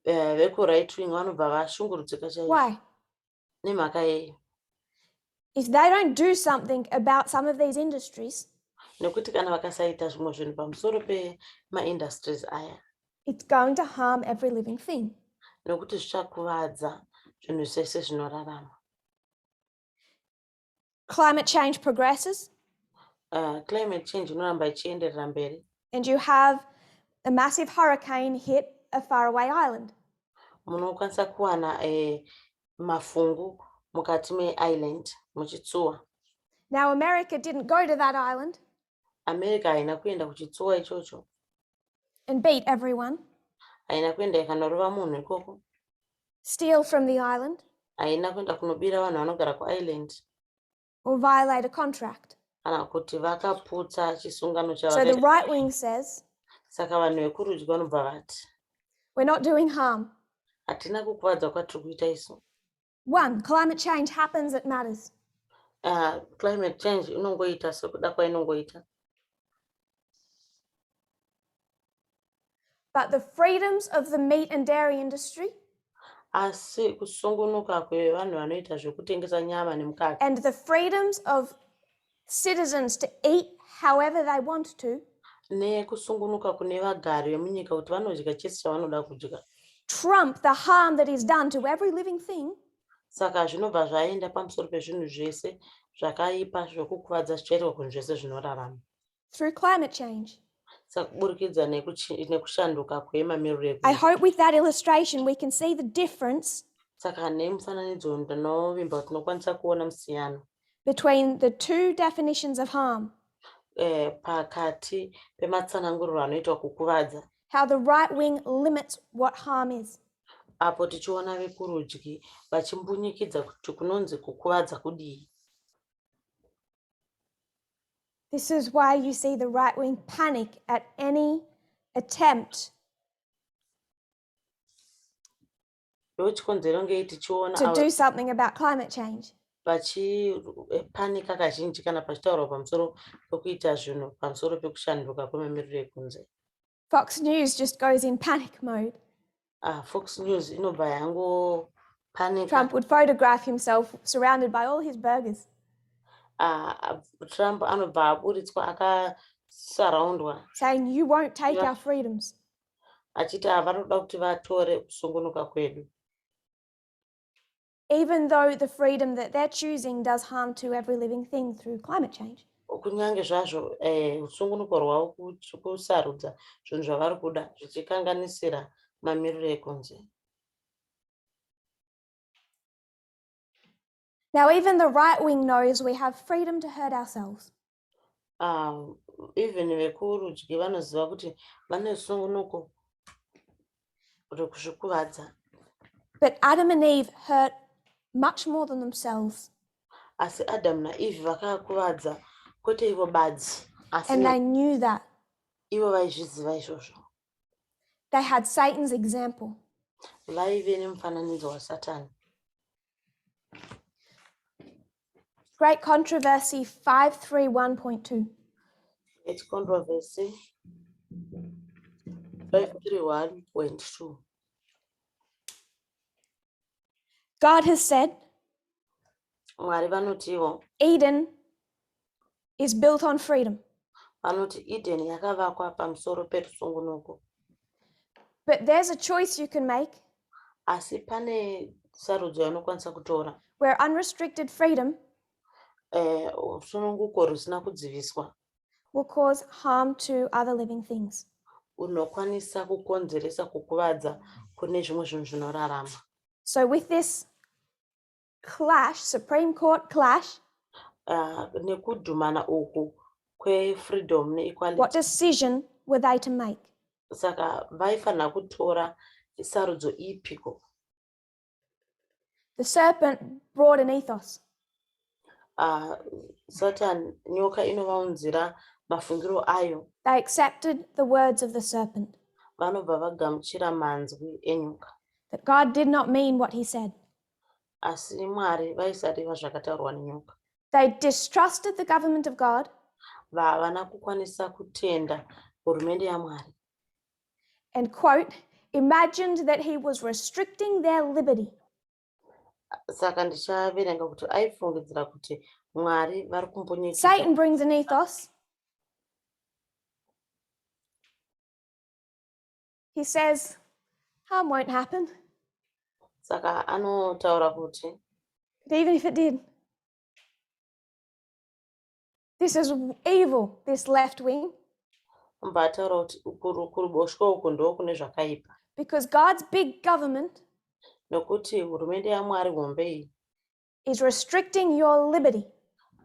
Veku-right wing vanobva vashungurudzika chaizvo. Why? Nemhaka yei? If they don't do something about some of these industries, Nekuti kana vakasaita zvimwe zvinhu pamusoro pema-industries aya, it's going to harm every living thing. nekuti zvichakuvadza zvinhu zvese zvinorarama. Climate change progresses, Climate change inoramba ichienderera mberi. and you have a massive hurricane hit a faraway island. Munokwanisa kuwana mafungu mukati me-island muchitsuwa. Now, America didn't go to that island America haina kuenda kuchitsuwa ichocho, and beat everyone, haina kuenda ikanorova munhu ikoko, steal from the island, haina kuenda kunobira vanhu vanogara kuisland, or violate a contract. kana kuti vakaputsa chisungano So the chavakaita. right wing says, Saka vanhu vekurudyi vanobva vati we're not doing harm. hatina kukuvadza kwatiri kuita isu. One, climate change happens, it matters. Climate change inongoita sekuda kwainongoita. But the freedoms of the meat and dairy industry Asi kusungunuka kwevanhu vanoita zvekutengesa nyama nemukaka, and the freedoms of citizens to eat however they want to nekusungunuka kune vagari vemunyika kuti vanodya chese chavanoda kudya, trump the harm that is done to every living thing saka zvinobva zvaenda pamusoro pezvinhu zvese zvakaipa zvokukuvadza zvichaitwa kunhu zvese zvinorarama. through climate change. Saka kuburikidza nekushanduka kwemamiriro I ekunze. hope with that illustration we can see the difference Saka nemufananidzo ndinovimba kuti tinokwanisa kuona musiyano between the two definitions of harm, pakati pematsananguriro anoitwa kukuvadza, how the right wing limits what harm is. apo tichiona vekurudyi vachimbunyikidza kuti kunonzi kukuvadza kudii. This is why you see the right wing panic at any attempt Ndochikonzero ngei tichiona to do something about climate change. vachipanika kazhinji kana pachitaurwa pamusoro pekuita zvinhu pamusoro pekushanduka kwemamiriro ekunze. Fox News just goes in panic mode. Fox News inobva yangopanika. Trump would photograph himself surrounded by all his burgers. Trump anobva aburitswa akasaraundwa saying you won't take our freedoms. achiti vanoda kuti vatore kusungunuka kwedu. Even though the freedom that they're choosing does harm to every living thing through climate change. Kunyange zvazvo usungunuko rwavo kusarudza zvinhu zvavari kuda zvichikanganisira mamiriro ekunze. Now, even the right wing knows we have freedom to hurt ourselves. Even vekurudyi vanoziva kuti vane sungunuko rekuzvikuvadza. But Adam and Eve hurt much more than themselves. Asi Adam naEve vakakuvadza kwete ivo badzi, asi And they knew that. ivo vaizviziva izvozvo. They had Satan's example. Vaive nemufananidzo waSatani. Great Controversy 531.2. It's controversy 531.2. God has said, Mwari vanotiwo, Eden is built on freedom. vanoti Eden yakavakwa pamusoro perusungunuko. But there's a choice you can make Asi pane sarudzo yaunokwanisa kutora. where unrestricted freedom Sununguko rusina kudziviswa will cause harm to other living things. unokwanisa kukonzeresa kukuvadza kune zvimwe zvinhu zvinorarama. So with this clash, Supreme Court clash, Nekudhumana uku kwefreedom neequality, what decision were they to make? saka vaifanira kutora sarudzo ipiko. The serpent brought an ethos. Satan, nyoka inovaunzira mafungiro ayo. They accepted the words of the serpent, Vanobva vagamuchira manzwi enyoka. that God did not mean what he said. Asi Mwari vaisareva zvakataurwa nenyoka. They distrusted the government of God. Havana kukwanisa kutenda hurumende yaMwari. And, quote, imagined that he was restricting their liberty. Saka ndichaverenga kuti aifungidzira kuti Mwari vari kumbonyekisa. Satan brings an ethos. He says, harm won't happen. Saka anotaura kuti But even if it did, this is evil, this left wing. mbataura kuti kuruboshwe uku ndo kune zvakaipa. Because God's big government Nokuti hurumende yaMwari hombe iyi is restricting your liberty,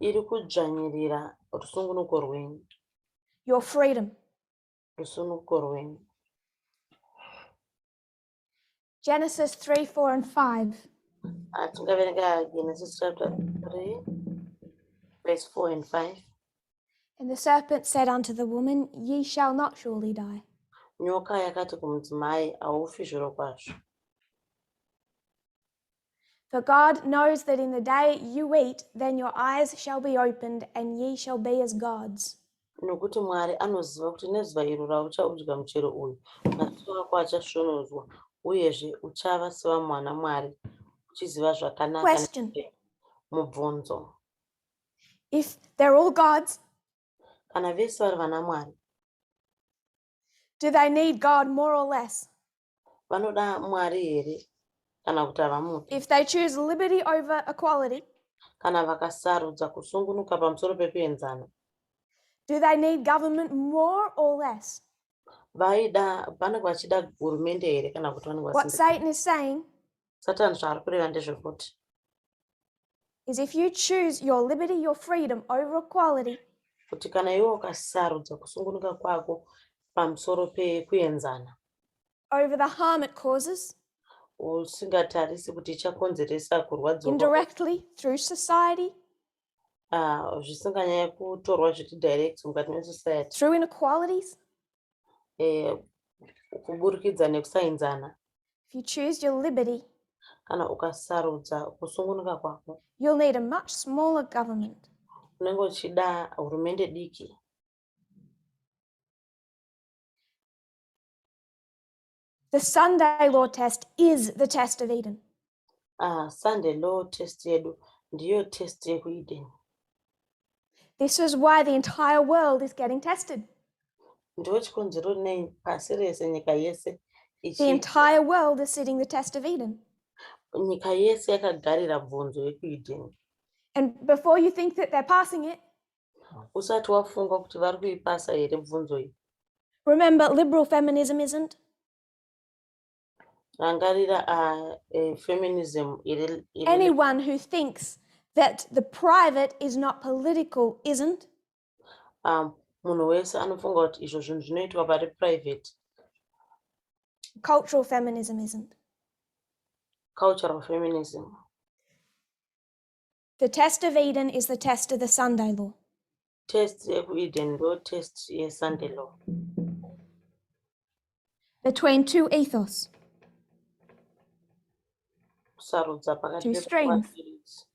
iri kudzvanyirira rusungunuko rwenyu. your freedom. Rusunguko rwenyu. Genesis 3, 4, and 5. Tingaverenga Genesis chapter 3 verse 4 and 5. And the serpent said unto the woman, ye shall not surely die. Nyoka yakati kumudzimai, haufi zvirokwazvo. For God knows that in the day you eat, then your eyes shall be opened, and ye shall be as gods. Nokuti Mwari anoziva kuti nezuva iro rauchaudya muchero uyu, maziso ako achasvonodzwa, uyezve uchava sevamwana Mwari, uchiziva zvakanaka Question. mubvunzo. If they're all gods, Kana vese vari vana Mwari, do they need God more or less? vanoda Mwari here kana kuti havamudi? If they choose liberty over equality, Kana vakasarudza kusungunuka pamusoro pekuenzana, do they need government more or less? vanenge vachida hurumende here kana kuti vanenge What vasinga? Satan is saying Satani zvaari kureva ndezvekuti is if you choose your liberty, your freedom over equality, kuti kana iwe ukasarudza kusungunuka kwako pamusoro pekuenzana, over the harm it causes, usingatarisi kuti ichakonzeresa kurwadziwa indirectly through society, zvisinganyanya kutorwa zviti direct mukati mesociety, through inequalities, kuburikidza nekusainzana, if you choose your liberty, kana ukasarudza kusungunuka kwako, you'll need a much smaller government. unenge uchida hurumende diki. The Sunday law test is the test of Eden. Sunday law test yedu ndiyo test yekuEden. This is why the entire world is getting tested. Ndicho chikonzero nei pasi rese, nyika yese The entire world is sitting the test of Eden. nyika yese yakagarira bvunzo yekuEden. And before you think that they're passing it, Usati wafunga kuti vari kuipasa here bvunzo iyi, remember liberal feminism isn't. rangarira feminism Anyone who thinks that the private is not political isn't. Munhu wese anofunga kuti izvo zvinhu zvinoitwa pari private. Cultural feminism isn't. Cultural feminism. The test of Eden is the test of the Sunday law. Test yeku-Eden ndo test ye-Sunday law. Between two ethos. Kusarudza pakati Two streams.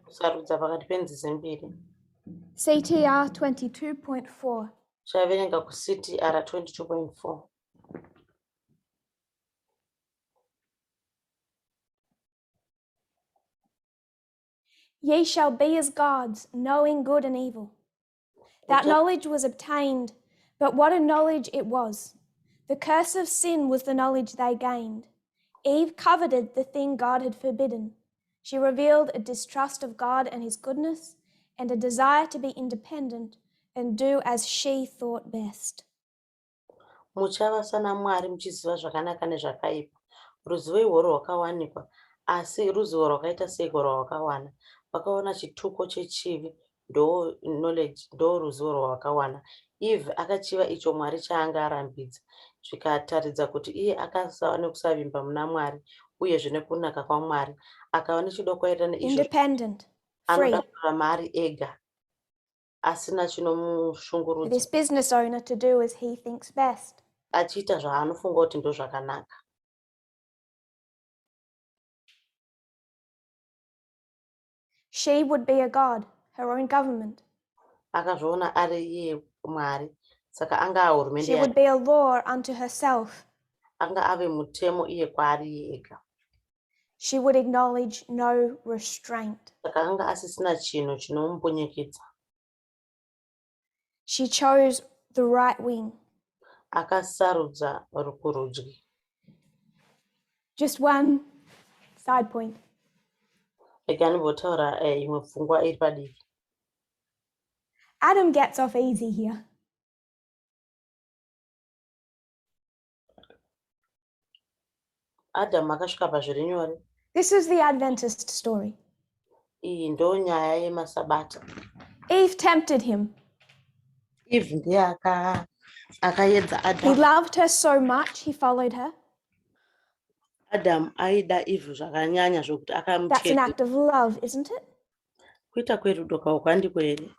kusarudza pakati penzizi mbiri. CTR 22.4. Chaverenga ku-CTR 22.4. Ye shall be as gods, knowing good and evil. That knowledge was obtained, but what a knowledge it was. The curse of sin was the knowledge they gained. Eve coveted the thing God had forbidden. She revealed a distrust of God and his goodness, and a desire to be independent and do as she thought best. Muchava sana Mwari muchiziva zvakanaka nezvakaipa. Ruzivo irworwo rwakawanikwa, asi ruzivo rwakaita seiko rwawakawana. Vakaona chituko chechivi, ndo knowledge, ndo ruzivo rwawakawana. Eve akachiva icho Mwari chaanga arambidza, zvikataridza kuti iye akasava nekusavimba muna Mwari, uyezve nekunaka kwaMwari. Akava nechidokwaita neizvo Independent, anoda free. kutora mari ega, asina For chinomushungurudza, this business owner to do as he thinks best. achiita zvaanofunga kuti ndo zvakanaka. She would be a god, her own government. Akazviona ari iye Mwari, saka anga ahurumende She would be a law unto herself. anga ave mutemo iye kwaari iye ega. She would acknowledge no restraint. Saka anga asisina chinhu chinomumbunyikedza. She chose the right wing. Akasarudza kurudyi. Just one side point. Ndikanibotaura imwe pfungwa iri padivi. Adam gets off easy here. Adam akasvika pazviri nyore. This is the Adventist story. Iyi ndo nyaya yemasabata. Eve tempted him. Eve ndiye akaedza He Adam. loved her so much, he followed her. Adam aida Eve zvakanyanya zvokuti That's an akamuteerera. act of love, isn't it? Kuita kwerudo kauko handiko here?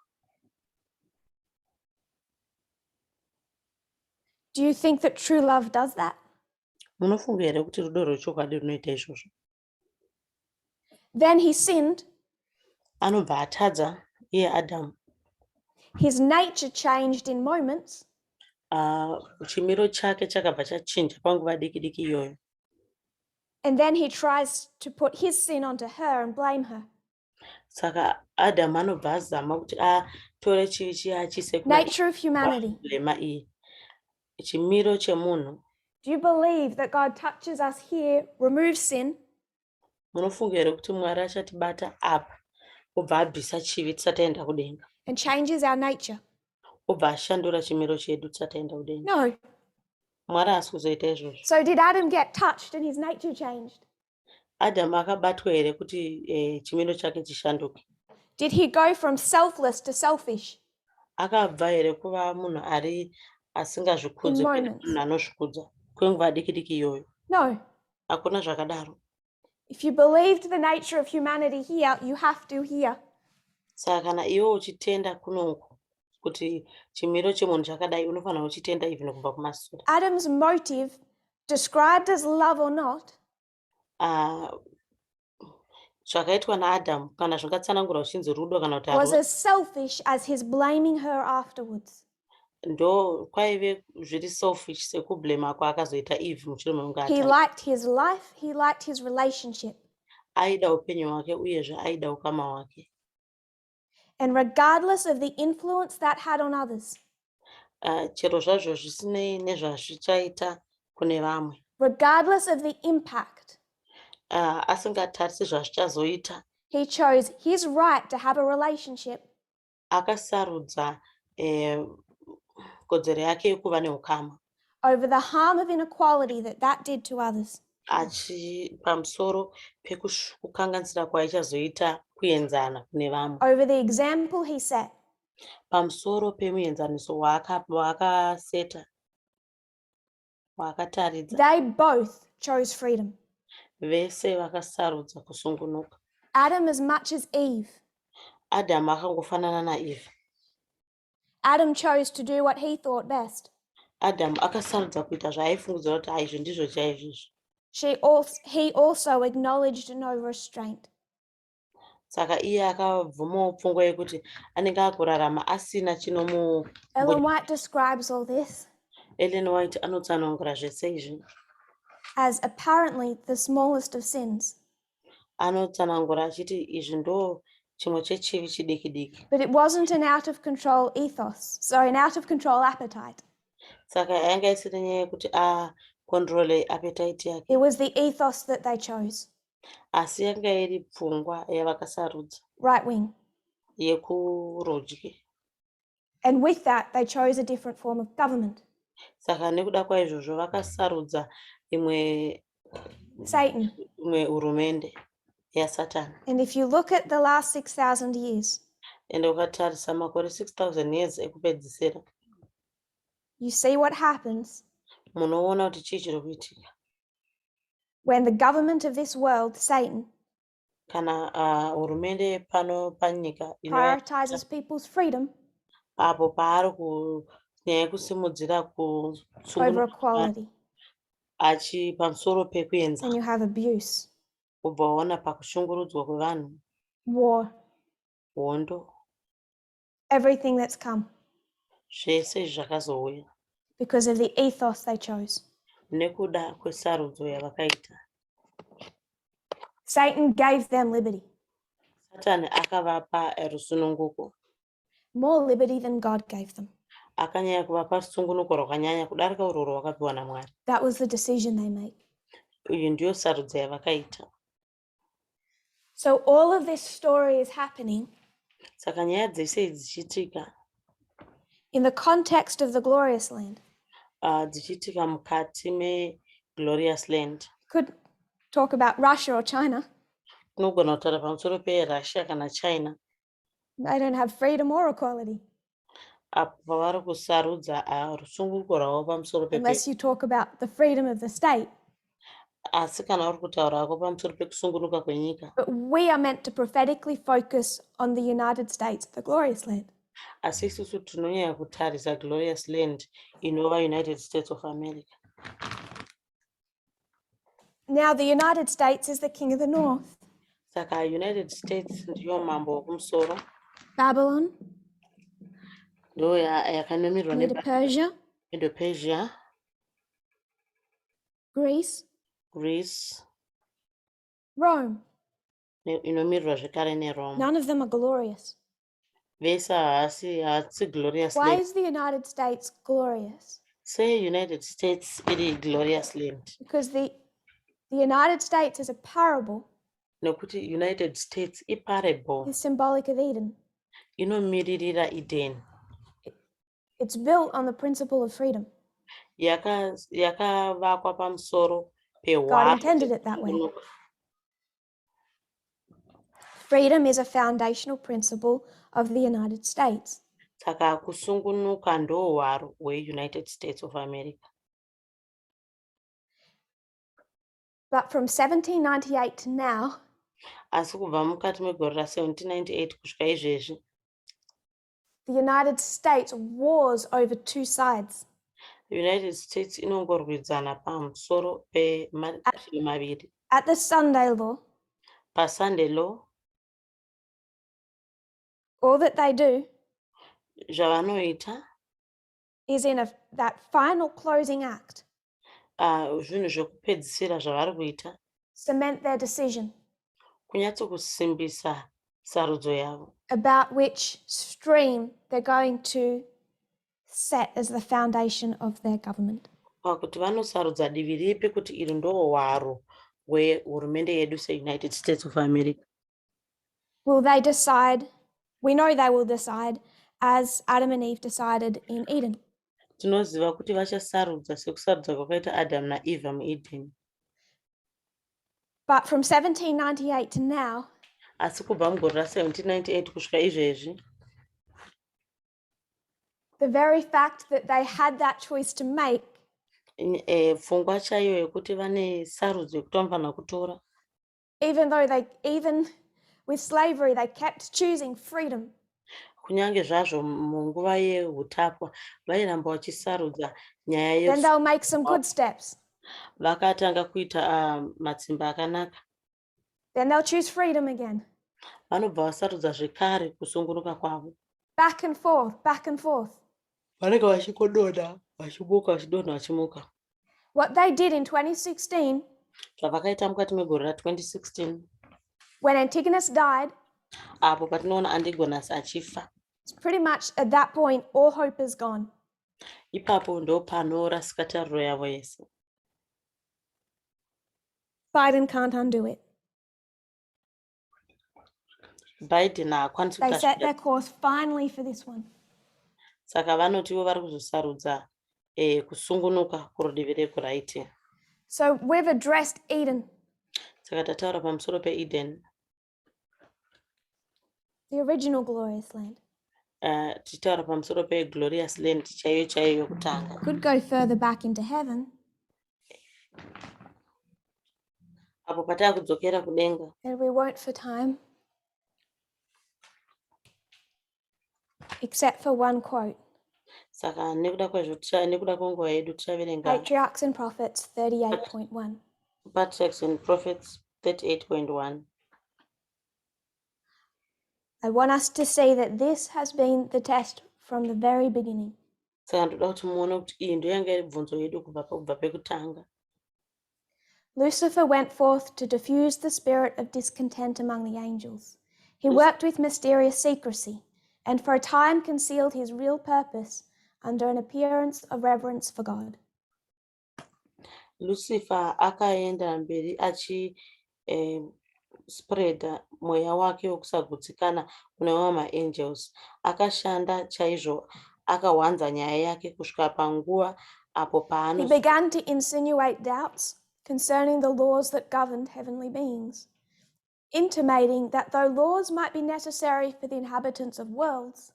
Do you think that true love does that? Munofunga here kuti rudo rwechokwadi runoita izvozvo? Then he sinned. Anobva atadza iye Adam. His nature changed in moments. Chimiro chake chakabva chachinja panguva diki diki iyoyo. And then he tries to put his sin onto her and blame her. Saka Adam anobva azama kuti atore chivi chiya achise Nature of humanity. kulema iyi. Chimiro chemunhu. Do you believe that God touches us here, removes sin, Munofunga here kuti Mwari achatibata apa obva abvisa chivi tisati taenda kudenga, and changes our nature? obva ashandura chimiro chedu tisati taenda kudenga? No. Mwari haasi kuzoita izvozvo. So did Adam get touched and his nature changed? Adam akabatwa here kuti chimiro chake chishanduke? Did he go from selfless to selfish? Akabva here kuva munhu ari asingazvikudzi kuenda munhu anozvikudza kwenguva diki diki iyoyo? No. Hakuna zvakadaro. If you believed the nature of humanity here, you have to here. Saka kana iwe uchitenda kunoku kuti chimiro chemunhu chakadai, unofanira uchitenda even kubva kumashure. Adam's motive, described as love or not, Zvakaitwa naAdam kana zvingatsanangurwa zvichinzi rudo kana kuti was as selfish as his blaming her afterwards. ndo kwaive zviri selfish sekublema kwaakazoita Eve mushure mekunge He liked his life, he liked his relationship. aida upenyu hwake uyezve aida ukama hwake. And regardless of the influence that had on others, chero zvazvo zvisinei nezvazvichaita kune vamwe, regardless of the impact, asingatarisi zvazvichazoita, he chose his right to have a relationship akasarudza kodzero yake yekuva neukama over the harm of inequality that did to others. pamusoro pekukanganisira kwaichazoita kuenzana kune vamwe. Over the example he set. Pamusoro pemuenzaniso waakaseta, waakataridza. They both chose freedom. Vese vakasarudza kusungunuka. Adam as much as Eve. Adamu akangofanana naEve. Adam chose to do what he thought best. Adamu akasarudza kuita zvaaifungidzira kuti izvo ndizvo chaizvizvo. He also acknowledged no restraint. Saka iye akabvumawo pfungwa yekuti anenge akurarama asina chinomu. Ellen White describes all this. Ellen White anotsanangura zvese izvi as apparently the smallest of sins. Anotsanangura achiti izvi ndo chimwe chechivi chidiki diki. But it wasn't an out of control an out of control appetite. Saka yanga isiri nyaya yekuti control appetite yake. It was the ethos that they chose. Asi yanga iri pfungwa yavakasarudza. Right wing. Yekurudyi. And with that they chose a different form of government. Saka nekuda kwaizvozvo vakasarudza imwe Satan. Imwe hurumende yaSatani. And if you look at the last 6,000 years, ende ukatarisa makore 6,000 years ekupedzisira, you see what happens munoona kuti chii chiri kuitika when the government of this world, Satan, kana hurumende pano panyika prioritizes people's freedom apo paari kunyaya kusimudzira over equality. Achi pamusoro pekuenza. And you have abuse, ubva waona pakushungurudzwa kwevanhu, war, hondo, everything that's come zvese zvakazouya because of the ethos they chose. Nekuda kwesarudzo yavakaita. Satan gave them liberty. Satani akavapa rusununguko. More liberty than God gave them. Akanyanya kuvapa rusungunuko rwakanyanya kudarika urwo rwakapiwa naMwari. That was the decision they made. Iyo ndiyo sarudzo yavakaita. So all of this story is happening Saka nyaya dzese idzi dzichiitika in the context of the glorious land. Dzichiitika mukati meglorious land. Could talk about Russia or China. Tinogona kutaura pamusoro peRussia kana China. They don't have freedom or equality. Apo pavari kusarudza rusunguko rwavo pamusoro unless you talk about the freedom of the state. Asi kana uri kutaurako pamusoro pekusungunuka kwenyika. But we are meant to prophetically focus on the United States, the glorious land. Asi isusu tinonyanya kutarisa glorious land inova United States of America. Now the United States is the king of the north. Saka United States ndiyo mambo wekumusoro. Babylon. Ndo yakanomirwa Medo-Persia. Medo-Persia. Greece. Rome. Inomirwa zvekare neRome. None of them are glorious. Vese hatsi glorious Why land. is the United States glorious? Say United States iri glorious land. Because the United States is a parable. Nokuti United States iparable. It's symbolic of Eden. Inomiririra Eden. It's built on the principle of freedom. Yakavakwa pamusoro pehwaro. God intended it that way. Freedom is a foundational principle of the United States. Saka kusungunuka ndo hwaro hweUnited States of America. But from 1798 to now, asi kubva mukati megore ra1798 kusvika izvezvi, the United States wars over two sides. The United States inongorwidzana pamusoro pemativi maviri. At the Sunday law, PaSunday law, all that they do zvavanoita is in that final closing act, zvinhu zvekupedzisira zvavari kuita, cement their decision kunyatsokusimbisa sarudzo yavo about which stream they're going to set as the foundation of their government. Pakuti vanosarudza divi ripi kuti iri ndo hwaro hwehurumende yedu seUnited States of America. Will they decide? We know they will decide as Adam and Eve decided in Eden. Tinoziva kuti vachasarudza sekusarudza kwakaita Adam naEve muEden. But from 1798 to now, asi kubva mugore ra1798 kusvika izvezvi, the very fact that they had that choice to make pfungwa chaiyo yekuti vane sarudzo yekuti vanofanira kutora, even with slavery, they kept choosing freedom. kunyange zvazvo munguva yeutapwa vairamba vachisarudza nyaya Then they'll make some good steps. vakatanga kuita matsimba akanaka, Then they'll choose freedom again. vanobva vasarudza zvekare kusungunuka kwavo, Back and forth, back and forth. vanenge vachikodona vachimuka vachidonha vachimuka. What they did in 2016, zvavakaita mukati megore ra2016 when Antigonus died, apo patinoona Antigonus achifa, it's pretty much at that point all hope is gone. ipapo ndo panorasika tariro yavo yese. Biden can't undo it. Biden haakwanisi They set kukashira, their course finally for this one. saka vanotivo vari kuzosarudza kusungunuka kurudivi rekuraiti. So we've addressed Eden, Saka tataura pamusoro peEden, the original glorious land. tichitaura pamusoro peglorious land chaiyo chaiyo yokutanga. Could go further back into heaven, Apo pataa kudzokera kudenga, and we won't for time, except for one quote. saka nekuda kwenguva yedu tichaverenga Patriarchs and Prophets 38.1. Patriarchs and Prophets 38.1. I want us to see that this has been the test from the very beginning. Saka ndoda kuti muone kuti iyi ndiyo yanga iri bvunzo yedu kubva pekutanga. Lucifer went forth to diffuse the spirit of discontent among the angels. He worked with mysterious secrecy, and for a time concealed his real purpose under an appearance of reverence for God. Lucifer akaenda mberi achi spreada mweya wake wokusagutsikana kune vamwe maangels. Akashanda chaizvo, akawanza nyaya yake kusvika panguva apo He began to insinuate doubts concerning the laws that governed heavenly beings, intimating that though laws might be necessary for the inhabitants of worlds,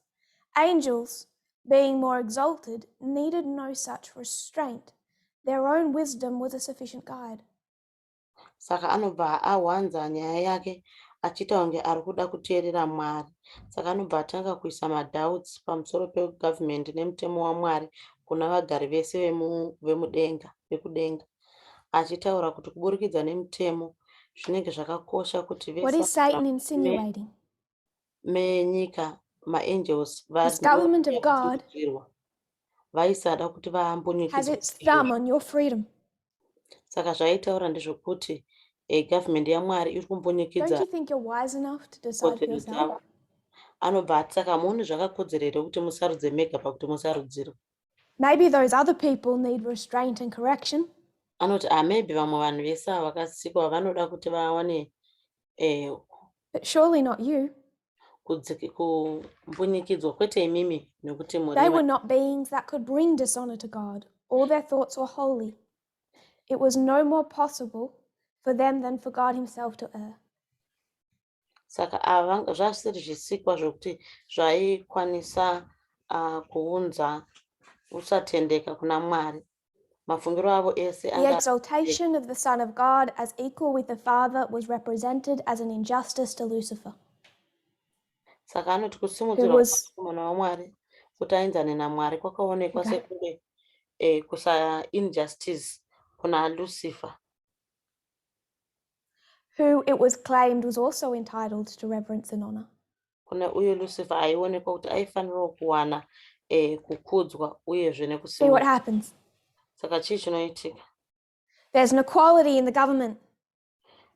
angels, being more exalted, needed no such restraint. Their own wisdom was a sufficient guide. Saka anobva awanza nyaya yake achiita kunge ari kuda kuteerera Mwari. Saka anobva atanga kuisa madoubts pamusoro pegovernment nemutemo waMwari kuna vagari vese vekudenga, achitaura kuti kuburikidza nemutemo zvinenge zvakakosha kuti What is Satan insinuating? menyika maangels This government of God vaisada kuti has its thumb on your freedom. Saka zvaitaura ndezvokuti government yaMwari iri kumbonyikidza. Don't you think you're wise enough to decide for yourself? Anobva ati saka muone zvakakodzera here kuti musarudze mega pakuti musarudziro. Maybe those other people need restraint and correction. Anoti maybe vamwe vanhu vese vakasikwa vanoda kuti vawane but surely not you. Kumbunyikidzwa kwete imimi nekuti They were not beings that could bring dishonor to God. All their thoughts were holy. It was no more possible for them than for God himself to err. Saka zvasiri zvisikwa zvokuti zvaikwanisa kuunza usatendeka kuna Mwari. Mafungiro avo ese The exaltation of the Son of God as equal with the Father was represented as an injustice to Lucifer. Saka anoti kusimudzirwa kwemwana waMwari kuti aenzane naMwari kwakaonekwa sekunge kusa injustice kuna Lucifer, who it was claimed was also entitled to reverence and honor. Kuna uye Lucifer aionekwa kuti aifanira kuwana kukudzwa uyezve nekusimudzirwa. See what happens. Saka chii chinoitika? There's an equality in the government.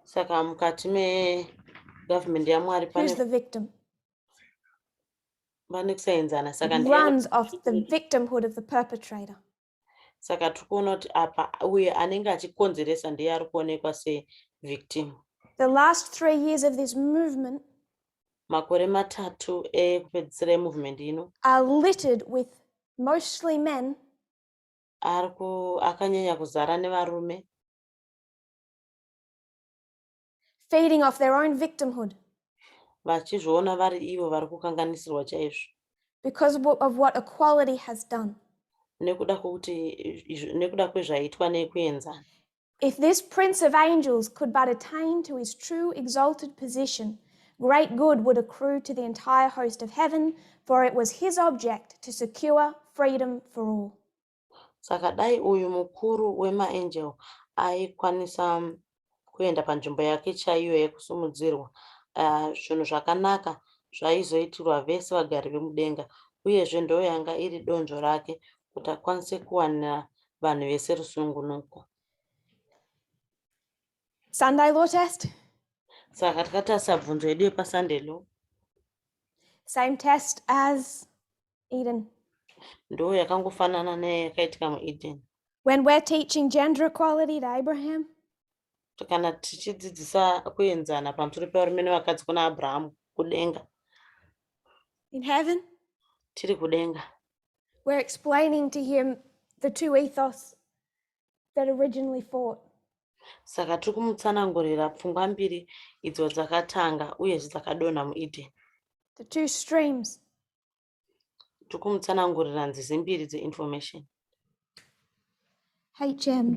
Saka mukati megovernment yaMwari Who's the victim? pane kusaenzana. Saka runs off the victimhood of the perpetrator. Saka tikuona kuti apa uye anenge achikonzeresa ndiye ari kuonekwa sevictim. The last 3 years of this movement makore matatu ekupedzisira emovement ino are littered with mostly men akanyanya kuzara nevarume feeding off their own victimhood vachizviona vari ivo vari kukanganisirwa chaizvo because of what equality has done. nekuda kwezvaitwa nekuenzana. If this Prince of Angels could but attain to his true exalted position, great good would accrue to the entire host of heaven, for it was his object to secure freedom for all. Saka dai uyu mukuru wemaangel aikwanisa kuenda panzvimbo yake chaiyo yekusumudzirwa, zvinhu zvakanaka zvaizoitirwa vese vagari vemudenga, uyezve ndo yanga iri donzvo rake kuti akwanise kuwanira vanhu vese rusungunuko. Sunday law test? Saka takatarisa bvunzo yedu yepasunday law. Same test as Eden. Ndo yakangofanana neyakaitika muEden. When we're teaching gender equality to Abraham, kana tichidzidzisa kuenzana pamusoro pevarume nevakadzi kuna Abrahamu kudenga, in heaven, tiri kudenga, we're explaining to him the two ethos that originally fought. Saka tiri kumutsanangurira pfungwa mbiri idzo dzakatanga uyezve dzakadonha muEden. The two streams. Tiri kumutsanangurira nzizi mbiri dzeinformation. HM.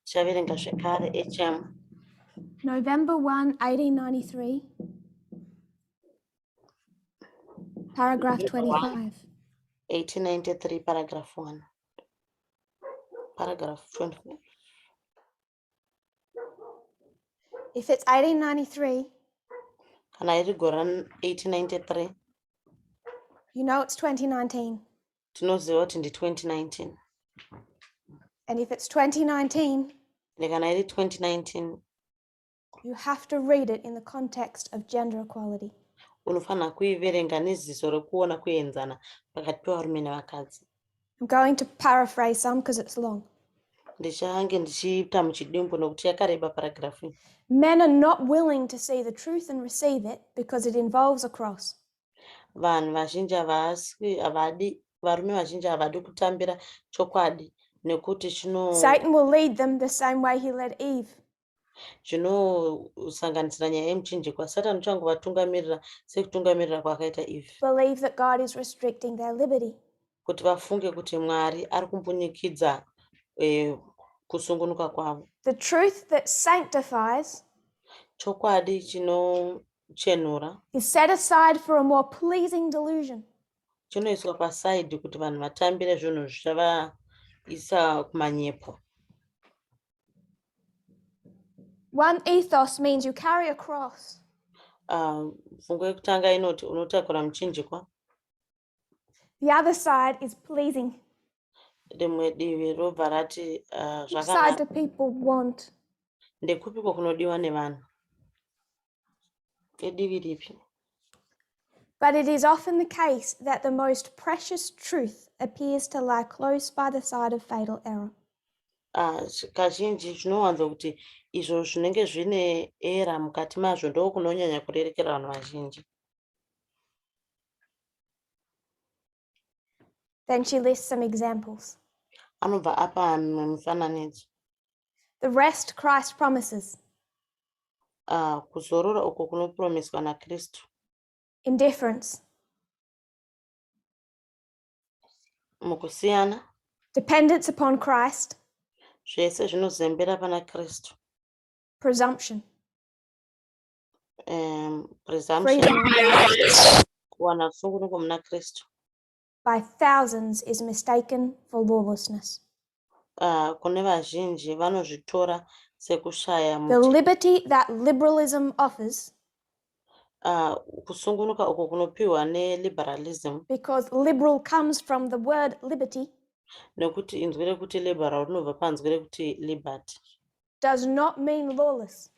Tichaverenga zvekare HM. November 1, 1893. Paragraph 25. 1893, paragraph 1. Paragraph 25. If it's 1893, kana iri gore 1893, you know it's 2019. Tinoziva kuti ndi 2019. And if it's 2019, kana iri 2019, you have to read it in the context of gender equality. Unofanira kuiverenga neziso rekuona kuenzana pakati pevarume nevakadzi. I'm going to paraphrase some because it's long. Ndichange ndichiita muchidimbu nokuti yakareba paragraph iyi. Men are not willing to see the truth and receive it because it involves a cross. Vanhu vazhinji havadi, varume vazhinji havadi kutambira chokwadi nekuti Satan will lead them the same way he led Eve. Zvinosanganisira nyaya yemuchinjikwa. Satani uchangovatungamirira sekutungamirira kwakaita Eve. Believe that God is restricting their liberty. Kuti vafunge kuti Mwari ari kumbunyikidza kusungunuka kwavo. The truth that sanctifies Chokwadi chinochenura is set aside for a more pleasing delusion. chinoiswa pasaidi kuti vanhu vatambire zvinhu zvichavaisa kumanyepo. One ethos means you carry a cross. Fungo yekutanga inoti unotakura muchinjikwa. The other side is pleasing. Rimwe divi robva rati Which side do people want? ndekupiko kunodiwa nevanhu. Edivi ripi? But it is often the case that the most precious truth appears to lie close by the side of fatal error. Kazhinji zvinowanza kuti izvo zvinenge zvine era mukati mazvo ndo kunonyanya kurerekera vanhu vazhinji. Then she lists some examples. Anobva apa mifananidzo. The rest Christ promises. Kuzorora uko kunopromiswa naKristu. Indifference. Mukusiyana. Dependence upon Christ. Zvese zvinozembera pana Kristu. Presumption. Presumption. Kuwana kusungunuka muna Kristu. By thousands is mistaken for lawlessness. Kune vazhinji vanozvitora sekushaya The liberty that liberalism offers. Kusungunuka uko kunopiwa neliberalism. Because liberal comes from the word liberty. Nekuti inzwi rekuti liberal rinobva panzwi rekuti liberty. Does not mean lawless.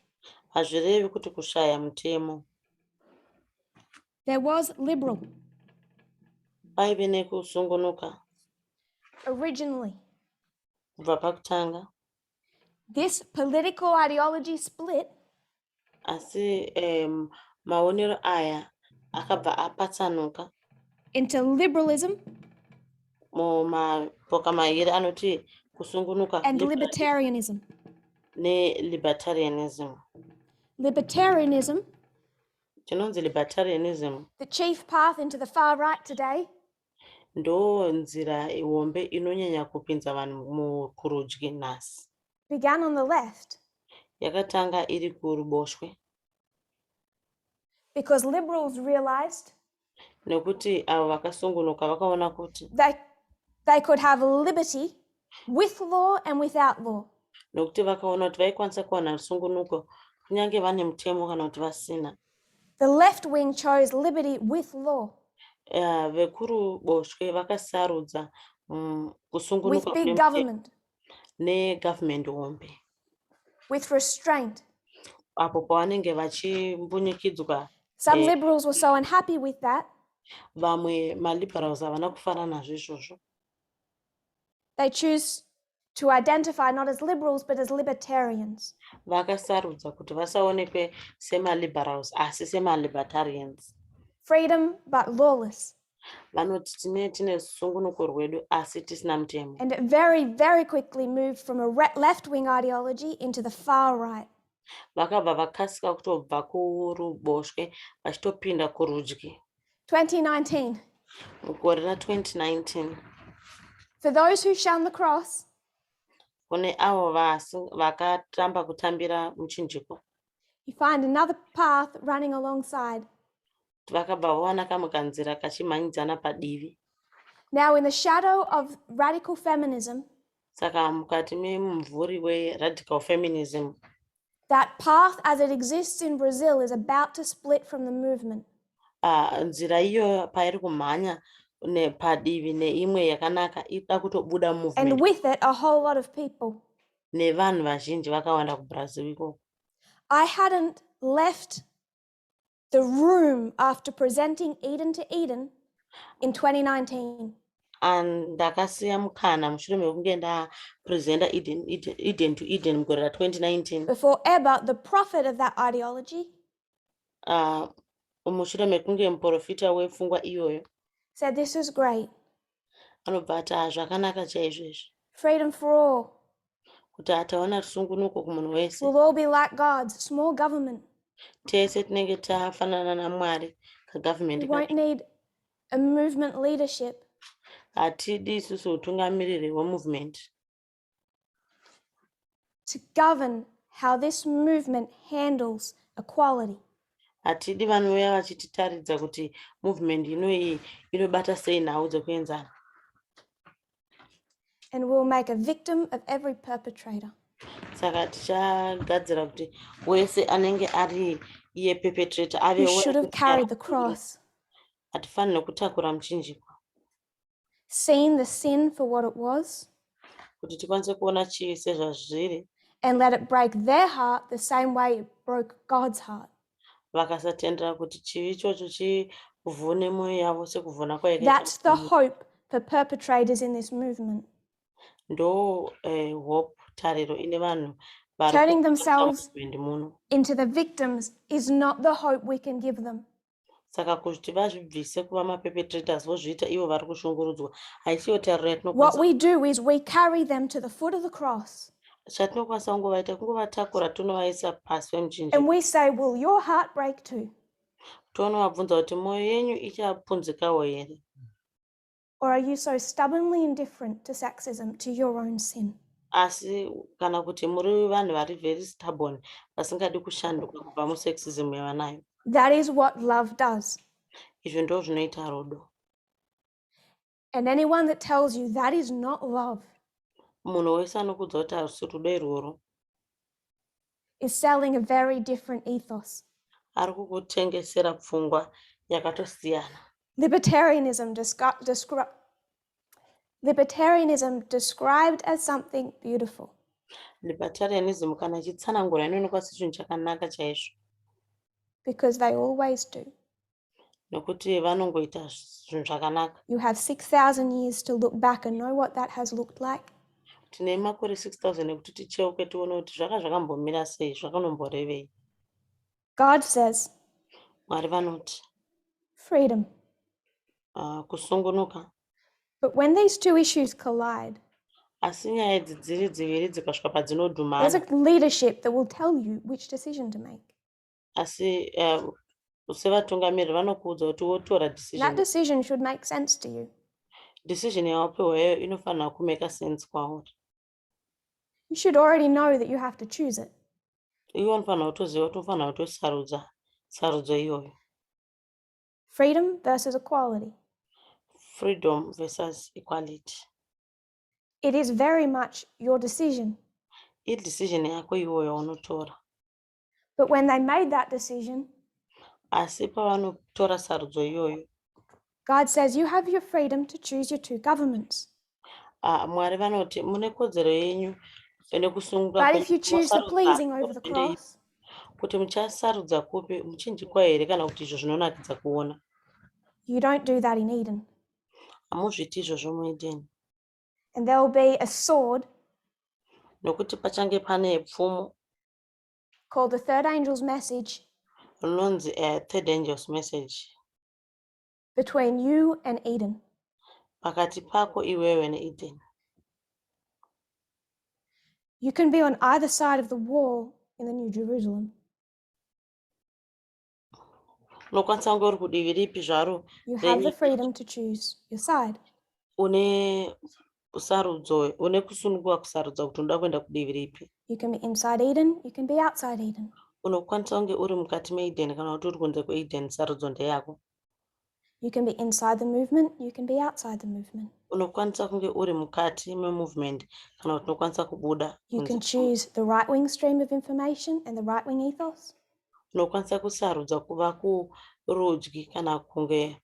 Hazvirevi kuti kushaya mutemo. There was liberal. Paive nekusungunuka. Originally. Kubva pakutanga. This political ideology split. Asi maonero aya akabva apatsanuka. Into liberalism. Mumapoka mairi anoti kusungunuka. And libertarianism. ne-libertarianism. Libertarianism, Chinonzi libertarianism the chief path into the far right today, ndo nzira hombe inonyanya kupinza vanhu kurudyi nhasi. began on the left Yakatanga iri kuruboshwe because liberals realized nekuti avo vakasungunuka vakaona kuti they could have liberty with law and without law. nokuti vakaona kuti vaikwanisa kuwana rusungunuko kunyange vane mutemo kana kuti vasina. The left wing chose liberty with law. Vekuruboshwe vakasarudza kusungunuka with big government, negovernment hombe with restraint. apo pavanenge vachimbunyikidzwa. Some liberals were so unhappy with that. Vamwe maliberals havana kufara nazvo izvozvo. They choose to identify not as liberals but as libertarians. Vakasarudza kuti vasaonekwe semaliberals asi semalibertarians. Freedom but lawless. Vanoti tine sungunuko rwedu asi tisina mutemo. And it very, very quickly moved from a left-wing ideology into the far right. Vakabva vakasika kutobva kuruboshwe vachitopinda kurudyi. 2019. Mugore ra2019. For those who shun the cross, kune avo vakatamba kutambira muchinjiko, you find another path running alongside. Vakabva vawana kamwe kanzira kachimhanyidzana padivi. Now in the shadow of radical feminism, Saka mukati memumvuri weradical feminism, that path as it exists in Brazil is about to split from the movement. Nzira iyo pairi kumhanya padivi neimwe yakanaka ida kutobuda movement. And with it a whole lot of people. Nevanhu vazhinji vakawanda kuBrazil ikoko. I hadn't left the room after presenting Eden to Eden in 2019. Ndakasiya mukana mushure mekunge ndapresenta Eden to Eden mugore ra2019. Before ever the prophet of that ideology mushure mekunge muprofita wepfungwa iyoyo said this is great. Anobva ati zvakanaka chaizvo izvi. Freedom for all. Kuti ataona rusungunuko kumunhu wese. We'll all be like God's small government. Tese tinenge tafanana naMwari kagovernment. We won't need a movement leadership. Hatidi isusu utungamiriri wemovement to govern how this movement handles equality. Hatidi vanhu vaya vachititaridza kuti movement inoyi inobata sei nhau dzekuenzana. And we'll make a victim of every perpetrator. Saka tichagadzira kuti wese anenge ari iye perpetrator ave. You should have carried the cross. Hatifaniri kutakura muchinjikwa. Seen the sin for what it was. Kuti tikwanise kuona chivi sezvazviri. And let it break their heart the same way it broke God's heart. Vakasatendera kuti chivi ichocho chivhune mwoyo yavo sekuvhuna kwaikaita. That's the hope for perpetrators in this movement. Ndo hope tariro ine vanhu turning themselves into the victims is not the hope we can give them. Saka kuti vazvibvise kuva maperpetrators vozviita ivo vari kushungurudzwa haisiyo tariro yatinokwanisa. What we do is we carry them to the foot of the cross. Chatinokwanisa kungovaita kungovatakura tonovaisa pasi pemuchinjikwa. And we say, will your heart break too? Tonovabvunza kuti mwoyo yenyu ichapunzikawo here? Or are you so stubbornly indifferent to sexism, to your own sin? Asi kana kuti muri vanhu vari very stubborn vasingadi kushanduka kubva musexism yavanayo. That is what love does. Izvo ndo zvinoita rudo. And anyone that tells you that is not love munhu wese anokudza kuti harusi rudo irworwo is selling a very different ethos. Ari kukutengesera pfungwa yakatosiyana. Libertarianism described as something beautiful. Libertarianism kana chitsanangura inoonekwa sechinhu chakanaka chaizvo. Because they always do. Nokuti vanongoita zvinhu zvakanaka. You have 6,000 years to look back and know what that has looked like. Tine makore 6,000 ekuti ticheuke tione kuti zvakambomira sei, zvakanomborevei. God says, Mwari vanoti freedom. Kusungunuka. But when these two issues collide, asi nyaya idzi dziri dziviri dzikasvika There's padzinodhumana, a leadership that will tell you which decision to make. asi sevatungamiri vanokuudza kuti wotora And that decision. decision should make sense to you. Decision yawapiwa iyoyo inofanira kumeka sense kwauri. You should already know that you have to choose it. Iwe unofanira kutoziva kuti unofanira kutosarudza sarudzo iyoyo. Freedom versus equality. Freedom versus equality. It is very much your decision. Idecision yako iwoyo yaunotora. But when they made that decision, Asi pavanotora sarudzo iyoyo, God says you have your freedom to choose your two governments. Mwari vanoti mune kodzero yenyu nekusununguka But if you choose the pleasing over the hurumende cross, kuti muchasarudza kupi, muchinjikwa here kana kuti izvo zvinonakidza kuona. you don't do that in Eden. Hamuzviti izvozvo muEdeni. And there will be a sword Nokuti pachange pane pfumo called the third angel's message rinonzi third angel's message between you and Eden. pakati pako iwewe neEdeni. You can be on either side of the wall in the New Jerusalem. Unokwanisa kunge uri kudivi ripi zvaro You have the freedom to choose your side. une kusununguka kusarudza kuti unoda kuenda kudivi ripi. You can be inside Eden, you can be outside Eden. Unokwanisa kunge uri mukati meEdeni kana kuti uri kunze kweEdeni, sarudzo ndeyako. You can be inside the movement, you can be outside the movement. Unokwanisa kunge uri mukati memovement kana kuti unokwanisa kubuda. You can choose the right-wing stream of information and the right-wing ethos. Unokwanisa kusarudza kuva kurudyi kana kunge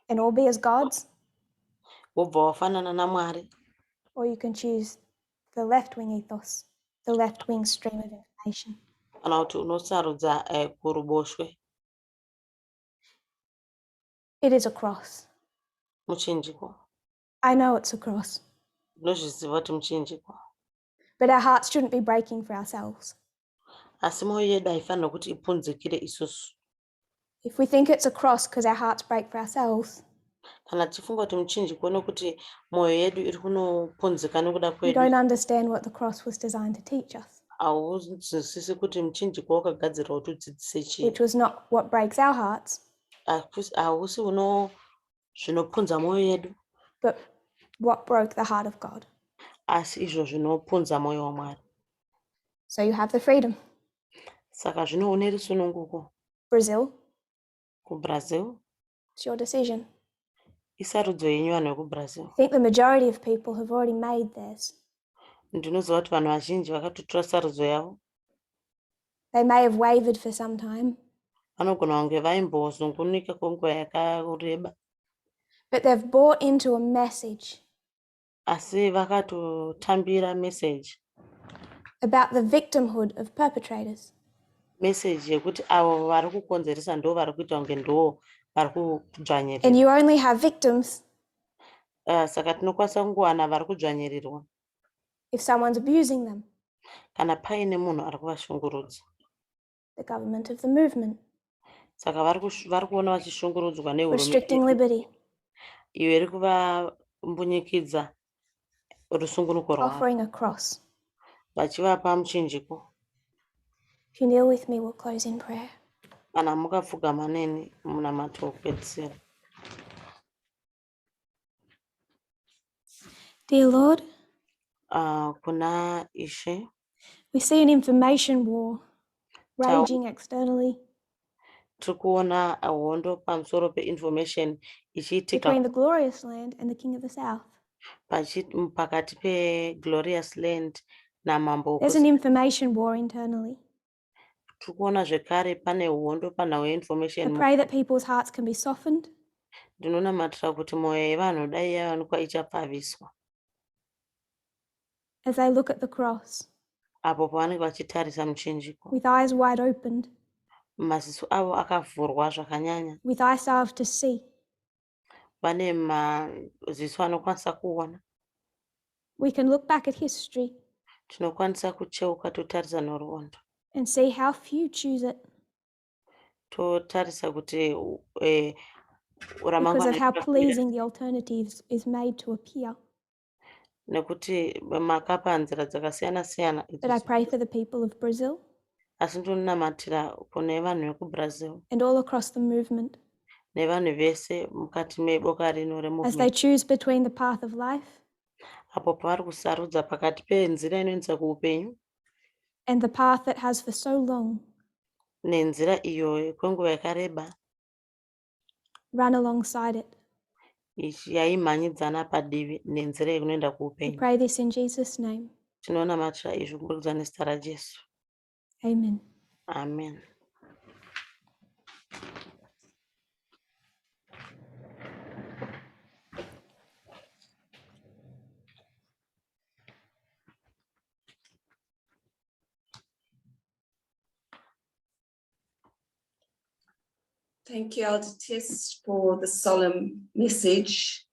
and all be as gods. wobva wafanana naMwari. Or you can choose the left-wing ethos, the left-wing stream of information. Kana kuti unosarudza kuruboshwe. It is a cross. Muchinjikwa. I know it's a cross. Ndinozviziva kuti muchinjikwa. But our hearts shouldn't be breaking for ourselves. Asi mwoyo yedu haifanira kuti ipunzikire isusu. If we think it's a cross because our hearts break for ourselves, Kana tifunga kuti muchinjikwa nokuti mwoyo yedu iri kunopunzika nekuda we kwedu. don't understand what the cross was designed to teach us. Hauzwisisi kuti muchinjikwa wakagadzirwa kuti udzidzise chii. Which was not what breaks our hearts. Hausi zvinopunza mwoyo yedu. But what broke the heart of God. Asi izvo zvinopunza mwoyo waMwari. So you have the freedom. Saka zvino une rusununguko. Brazil. KuBrazil. It's your decision. Isarudzo yenyu vanhu vekuBrazil. I think the majority of people have already made theirs. Ndinoziva kuti vanhu vazhinji vakatotora sarudzo yavo. They may have wavered for some time. Vanogona kunge vaimbozungunika kwenguva yakareba. But they've bought into a message. Asi vakatotambira message. About the victimhood of perpetrators. Message yekuti avo vari kukonzeresa ndo vari kuita kunge ndo vari kudzvanyirirwa. And you only have victims. Saka tinokwanisa kungowana vari kudzvanyirirwa. If someone's abusing them. Kana paine munhu ari kuvashungurudza. The government of the movement. Saka vari kuona vachishungurudzwa nehurumende. Restricting liberty. Iyo iri kuvambunyikidza rusungunuko rwavo. Offering a cross. Vachivapa muchinjiko. If you kneel with me, we'll close in prayer. Kana mukapfugama neni munamato wokupedzisira. Dear Lord, kuna Ishe, we see an information war raging externally tikuona hondo pamusoro pe-information ichiitika between the glorious land and the king of the south. Pakati pe-glorious land namambo. There's an information war internally. Tikuona zvekare pane hondo panhau I ye-information. pray that people's hearts can be softened. Ndinonamatira kuti mwoyo yevanhu dai yawanikwa ichapfaviswa. As they look at the cross. Apo pavanenge vachitarisa muchinjiko. With eyes wide opened. Maziso avo akavhurwa zvakanyanya. With eyes to see. Vane maziso anokwanisa kuona. We can look back at history. Tinokwanisa kucheuka totarisa noruondo. And see how few choose it. Totarisa kuti because of how pleasing the alternatives is made to appear. nekuti makapa nzira dzakasiyana-siyana But I pray for the people of Brazil asi ndinonamatira kune vanhu vekubrazil and all across the movement nevanhu vese mukati meboka rino as they removement choose between the path of life apo pavari kusarudza pakati penzira inoendesa kuupenyu and the path that has for so long nenzira iyo kwenguva yakareba run alongside it. yaimhanyidzana padivi nenzira yekunoenda We kuupenyu. pray this in Jesus' name. Tinonamatira izvi kuburikidza nezita raJesu. Amen. Amen. Thank you, Elder Tess, for the solemn message.